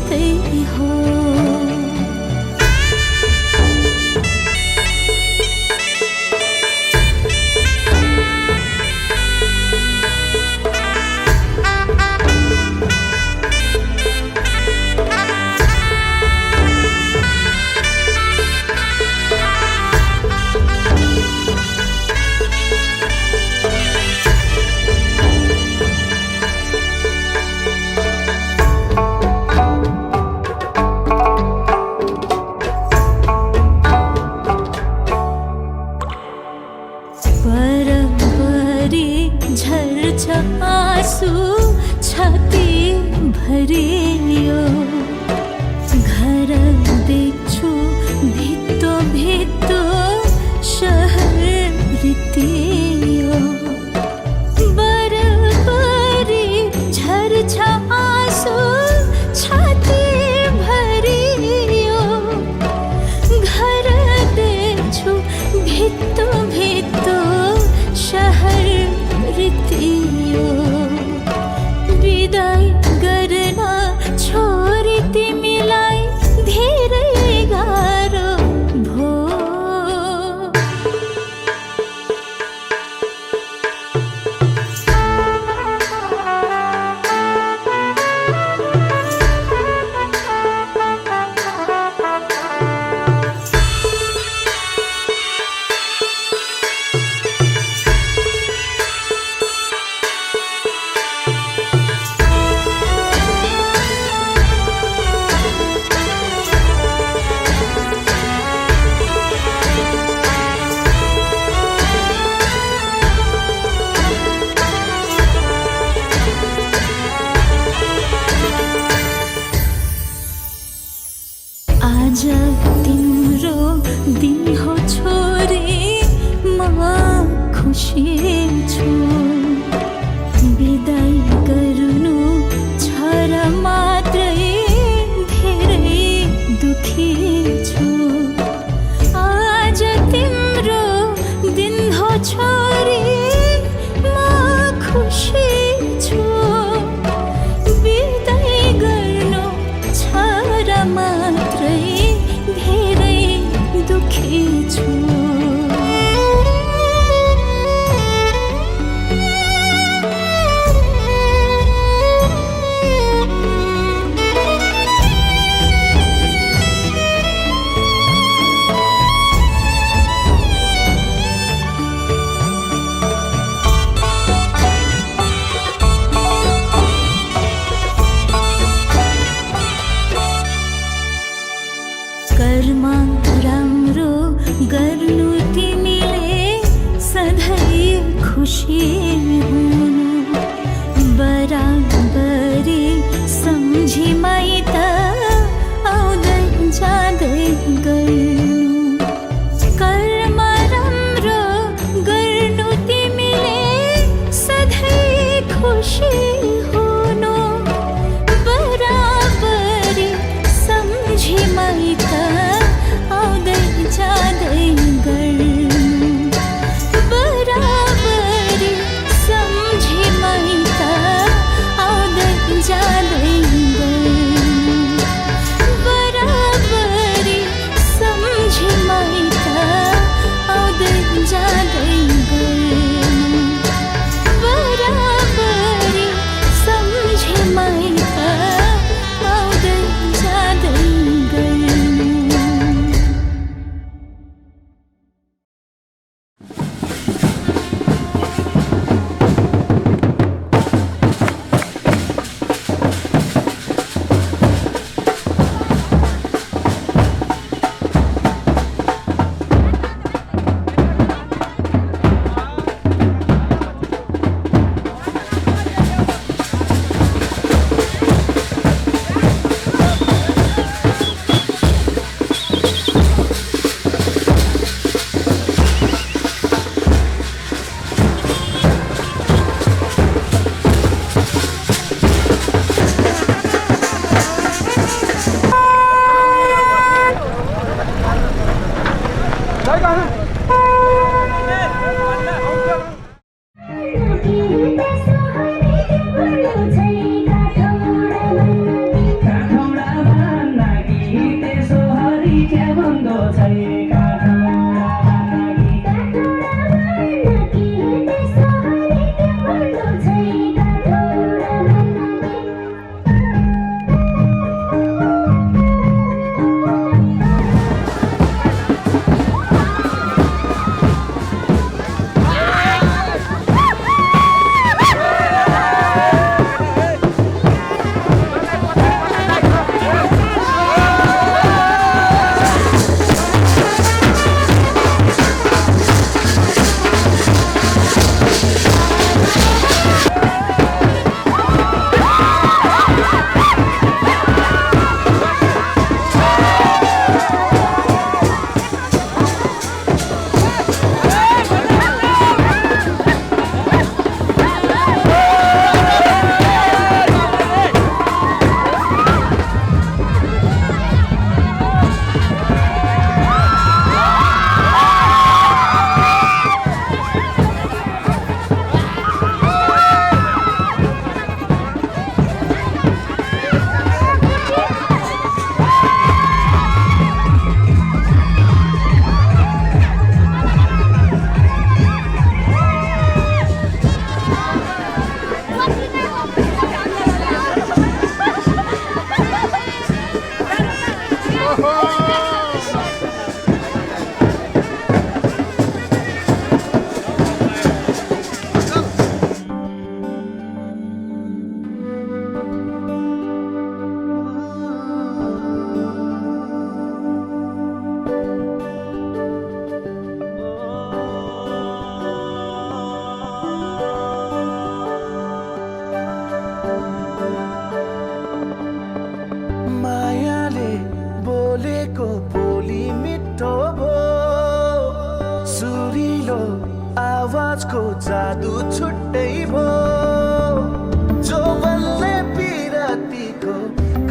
जस्तै हो बरबरी झर्छ आँसु छाती भरियो घर देख्छु भित्तो भित्तो शहर रित्तियो बरबरी झर्छ आँसु छाती भरियो घर देख्छु भित्तो भित्तो शहर रित्तियो विदाई गर्न छोरी तिमीलाई धेरै गाह्रो भो आज तिम्रो दिन हो छोरी म खुसी छु बिदाई गर्नु छ र मात्रै धेरै दुखी छु आज तिम्रो दिन हो छोरी म खुसी छु बिदाई गर्नु छ र मात्रै धेरै दुखी छु कर्म राम्रो गर आवाजको जादु छुट्टै भो जो बल्ले पिरातीको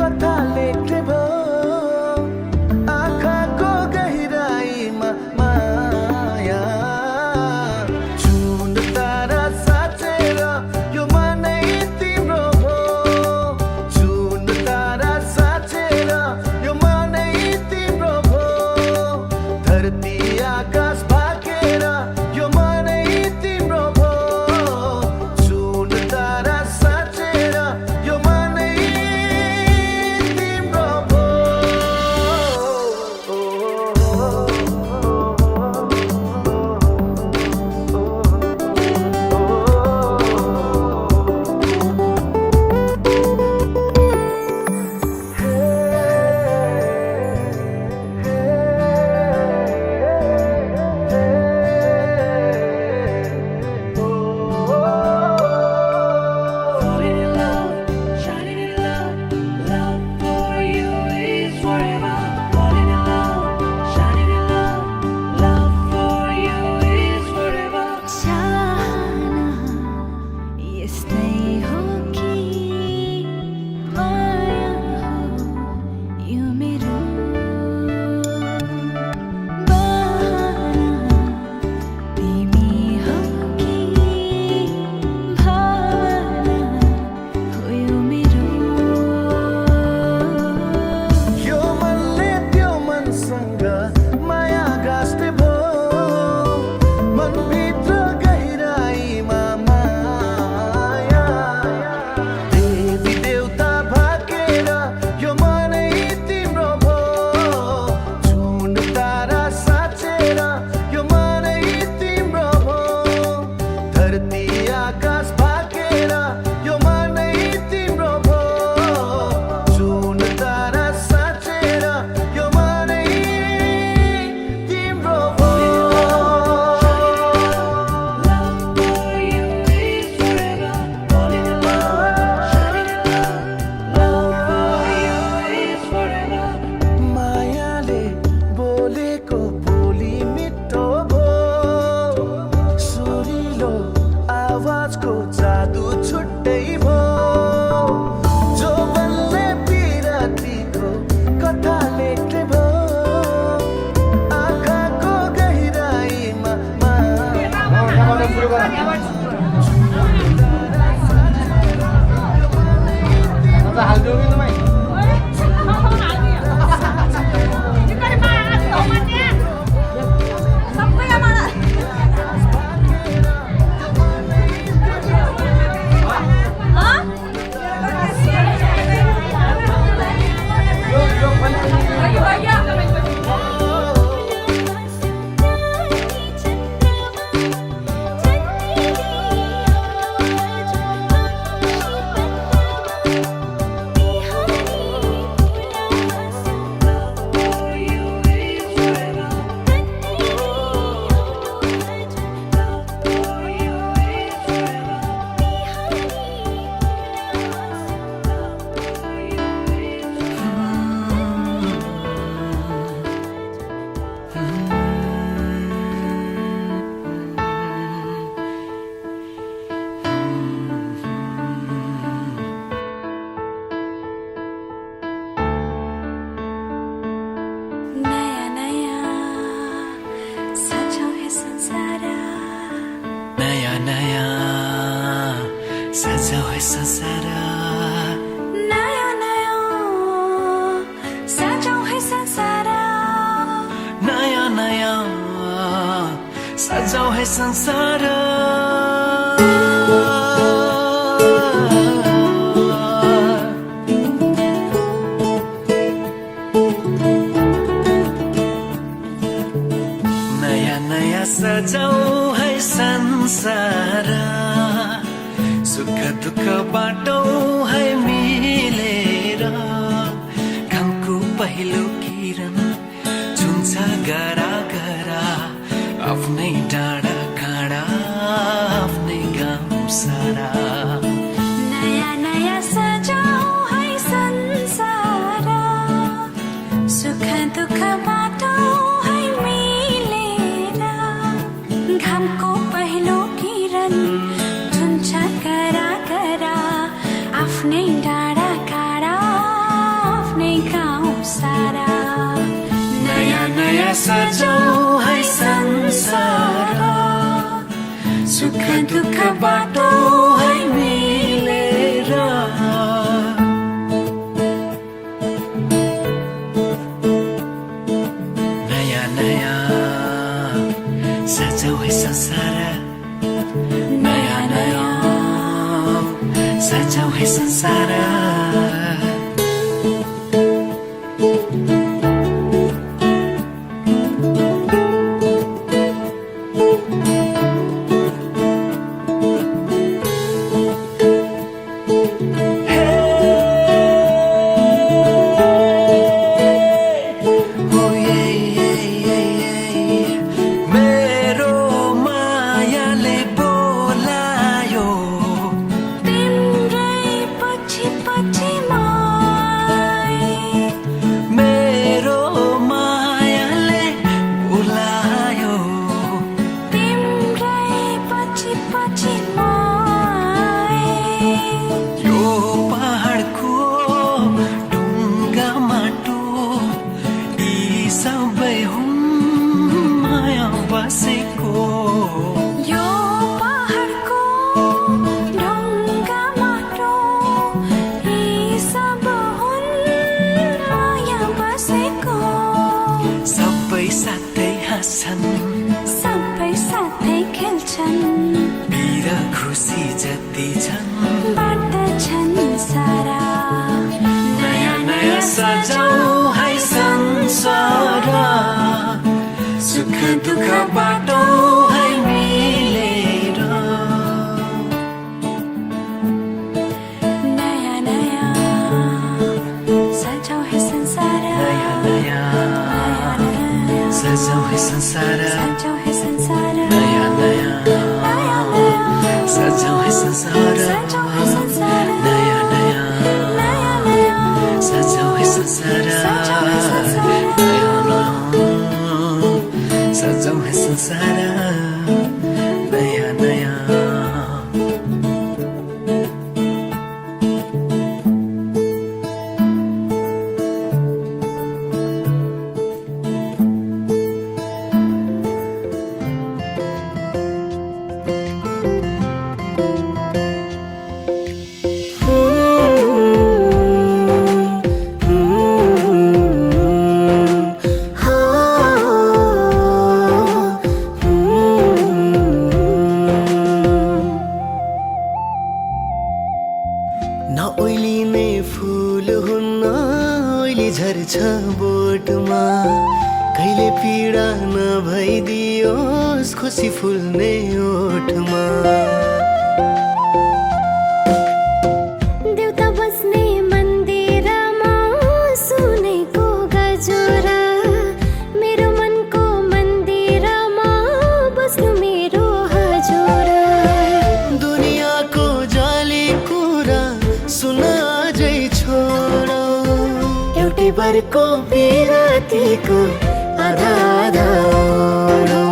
कथा लेख्ने भो आँखाको गहिराईमा माया जुन तारा साँचेर यो मनै तिम्रो भो जुन तारा साँचेर यो मनै तिम्रो भो धरती आकाश भागेर यो मनै तिम्रो भो जुन तारा साँचेर यो मनै तिम्रो भो Falling in love, shining in love, love for you is forever. Falling in love, shining in love, love for you is forever. चाहना यस्तै हो कि माया हो यो मेरो बहाना तिमी हो कि भावना हो यो मेरो यो मनले त्यो मनसँग माया गाँस्ने भो मनभित्र गहिराईमा माया देवी देवता भागेर यो मनै तिम्रो भो जुन तारा साँचेर यो मनै तिम्रो भो धरती आकाश भागेर यो मनै तिम्रो भो जुन तारा साँचेर यो मनै तिम्रो भो love for you is forever. Falling in love, shining in love, love for you is forever. मायाले बोलेको बोली मिठो भो सुरिलो आवाजको जादु छुट्टै भो जो बल्ले पिरातीको कथा लेख्ने भो आँखाको गहिराईमा हालिदियो कि तपाईँ नया नया सजो है संसार नया नया सजाओ है संसार नया नया सजो है संसार नया नया सजाओ है संसार नया नया सजाऊ है संसार सुख दुःख बाटौ है मिलेर घामको पहिलो किरण छुन्छ गरा गरा आफ्नै डाँडा काँडा सारा नयाँ नयाँ सजाऊ है संसार सुख दुःख बाटो है मिलेर नयाँ नयाँ सजाऊ है संसार नयाँ नयाँ सजाऊ है संसार सबै साथै खेल्छन् बिर खुसी जति छन् बाँड्छन् सारा नयाँ नयाँ सजाऊ है संसार सुख दुःख बाटो है मिलेर नयाँ नयाँ सजाऊ है संसार नयाँ नयाँ सजाऊ है संसार सजाऊ है संसार नयाँ नयाँ सजाऊ है संसार सजाऊ है संसार नयाँ नयाँ सजाऊ है संसार नयाँ नयाँ सजाऊ है संसार नयाँ नयाँ नओइलिने फूल हुन्न ओइली झर्छ बोटमा कहिले पीडा नभइदियोस् खुसी फुल्ने ओठमा देउता बस्ने मन्दिरमा सुनेको गजोरा मेरो मनको मन्दिरमा बस्नु मेरो हजुर दुनियाँको जाली कुरा सुन अझै छोडो एउटै बरको पिरातीको आधा आधा ओढौ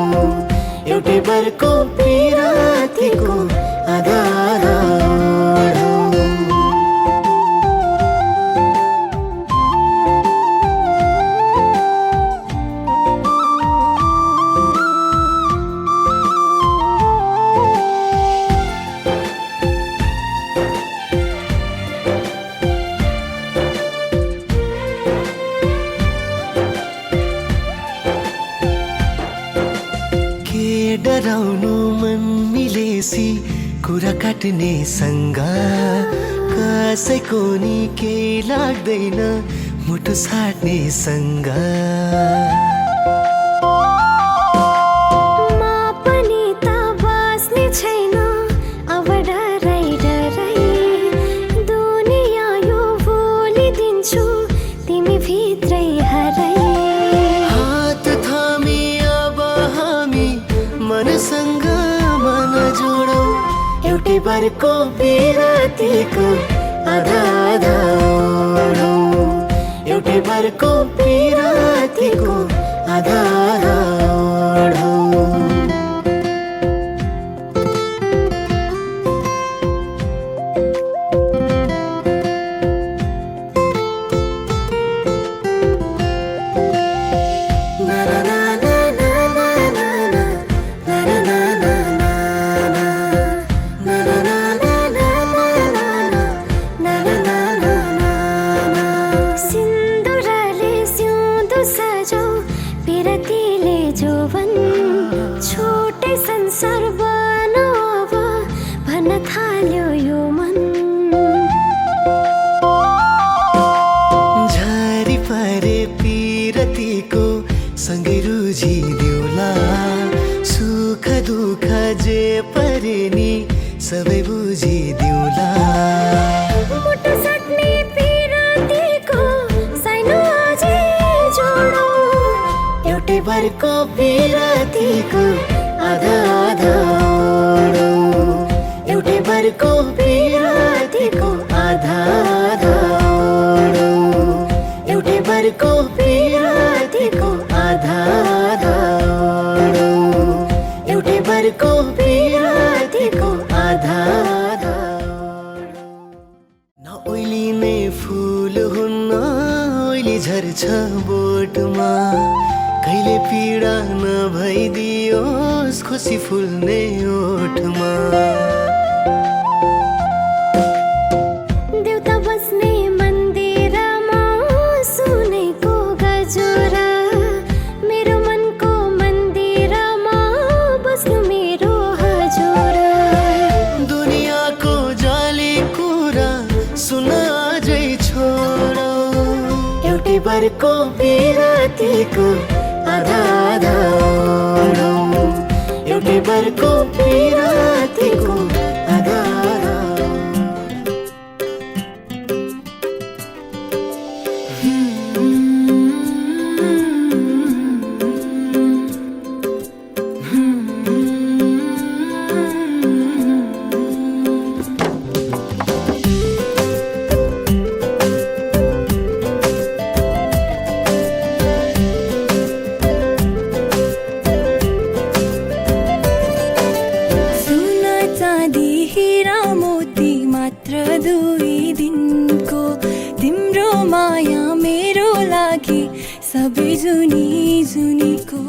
एउटै बरको पिरातीको आधा आधा ओढौ डराउनु मन मिलेसी कुरा काट्ने सँग कसैको नि केही लाग्दैन मुटु साट्ने सँग म पनि त बस्ने छैन अब डराइ डराइ दुनियाँ यो भुलिदिन्छु तिमी भित्रै हराइ हात थामी अब हामी मनसँग मन जोडौ एउटै बरको पिरातीको आधा आधा ओढौ एउटै बरको पिरातीको आधा आधा ओढौ सबै बुझिदिउँला मुटु सक्ने पिरातीको सानो अझै जोडौ एउटै भरको पिरातीको आधा आधा ओढौ एउटै भरको पिरातीको आधा आधा ओढौ एउटै भरको पिरातीको आधा आधा ओढौ एउटै भरको पिरातीको आधा आधा न ओइलिने फुल हुन्न ओइली झर्छ बोटमा कहिले पीडा नभइदियोस् खुसी फुल्ने ओठमा देउता बस्ने मन्दिरमा सुनेको गजोरा मेरो मनको मन्दिरमा बस्नु मेरो हजुर दुनियाँको जाली कुरा सुन अझै छोडौ एउटै भरको पिरातीको आधा आधा ओढौ एउटै भरको पिरातीको आधा आधा सुन चाँदी हिरा मोती मात्र 2 दिनको तिम्रो माया मेरो लागि सबै जुनी जुनीको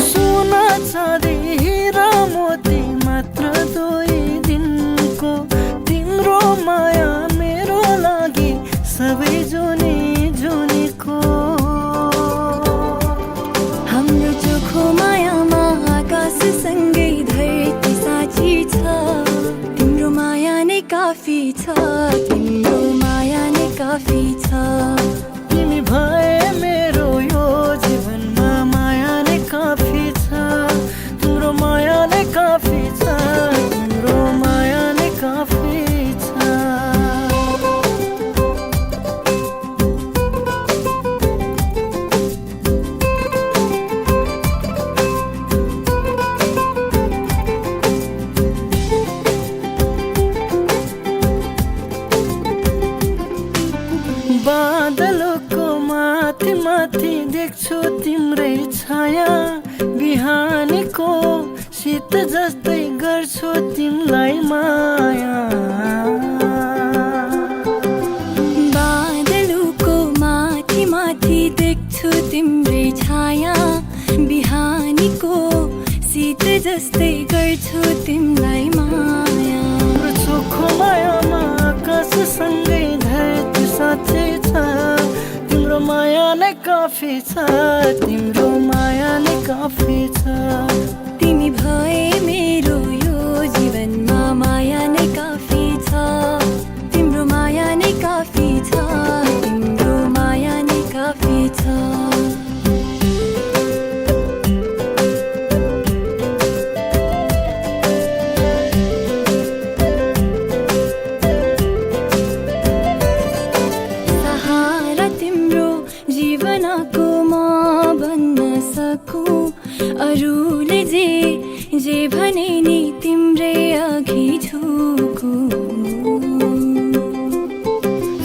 सोना चाँदी हिरा मोती मात्र 2 दिनको तिम्रो माया मेरो लागि सबै जुनी जुनीको हाम्रो चोखो मायामा आकाशसँगै धरती साक्षी छ तिम्रो माया नै काफी छ तिम्रो माया नै काफी छ तिमी भए मेरो यो जीवनमा माया नै काफी छ तिम्रो माया नै काफी छ तिम्रो माया नै काफी छ बादलको माथि माथि देख्छु तिम्रै छाया बिहानीको शीत जस्तै गर्छु तिमीलाई माया बादलको माथि माथि देख्छु तिम्रै छाया बिहानीको शीत जस्तै गर्छु तिमीलाई माया तिम्रो चोखो मायामा आकाशसँगै धरती साँच्चै छ तिम्रो माया नै काफी छ तिम्रो माया नै काफी छ तिमी भए मेरो यो जीवनमा माया नै काफी छ तिम्रो माया नै काफी छ तिम्रो माया नै काफी छ सहारा तिम्रो जीवनको म बन्न सकूं अरूले जे भने नि तिम्रै अघि झुकु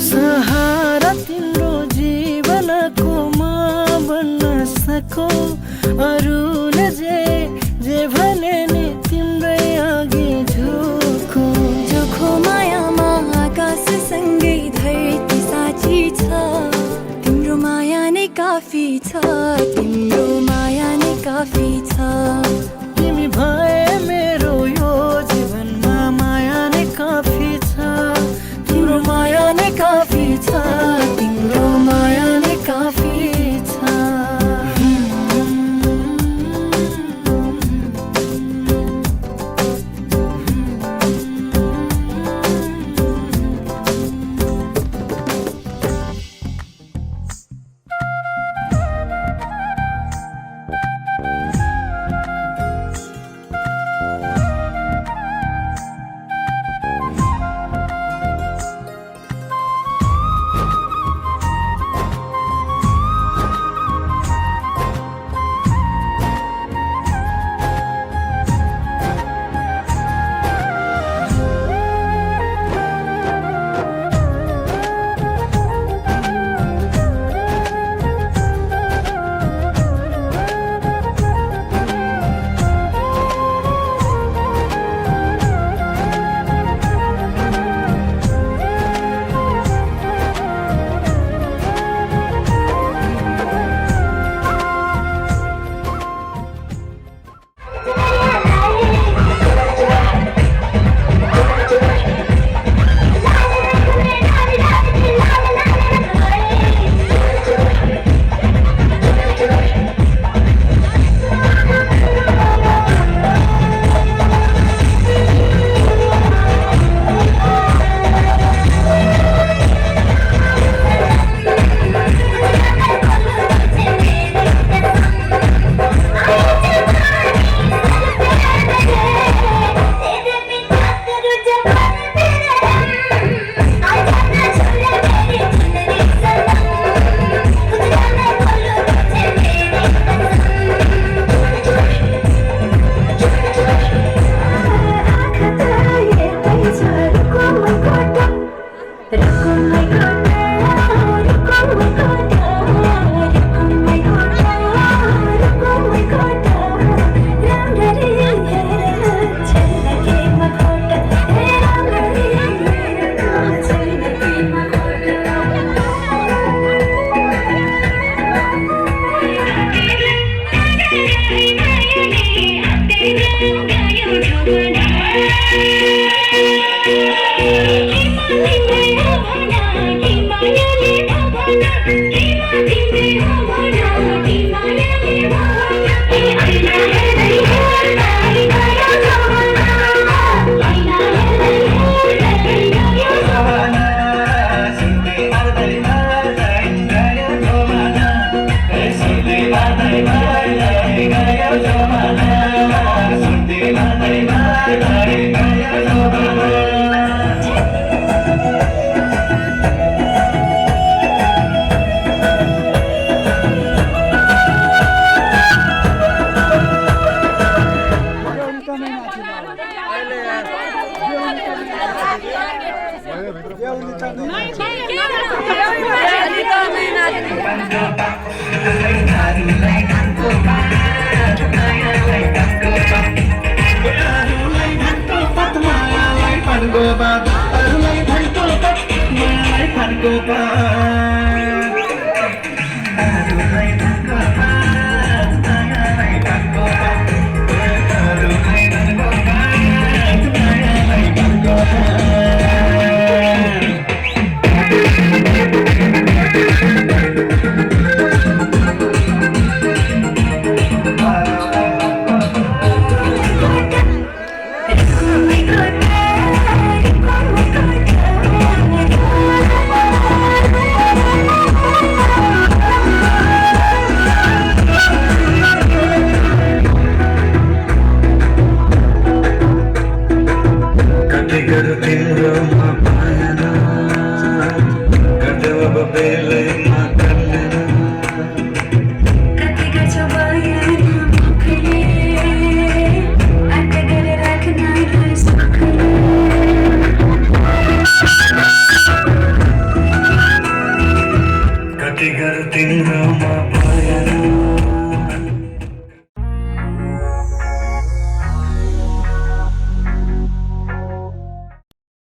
सहारा तिम्रो जीवनको म बन्न सकौ अरूले जे भने नि तिम्रै अघि झुकु चोखो मायामा आकाशसँगै धरती साक्षी छ तिम्रो माया नै काफी छ तिम्रो माया नै काफी छ तिमी भए मेरो यो जीवनमा माया नै काफी छ तिम्रो माया नै काफी छ तिम्रो माया नै काफी छ तिम्रो म भएन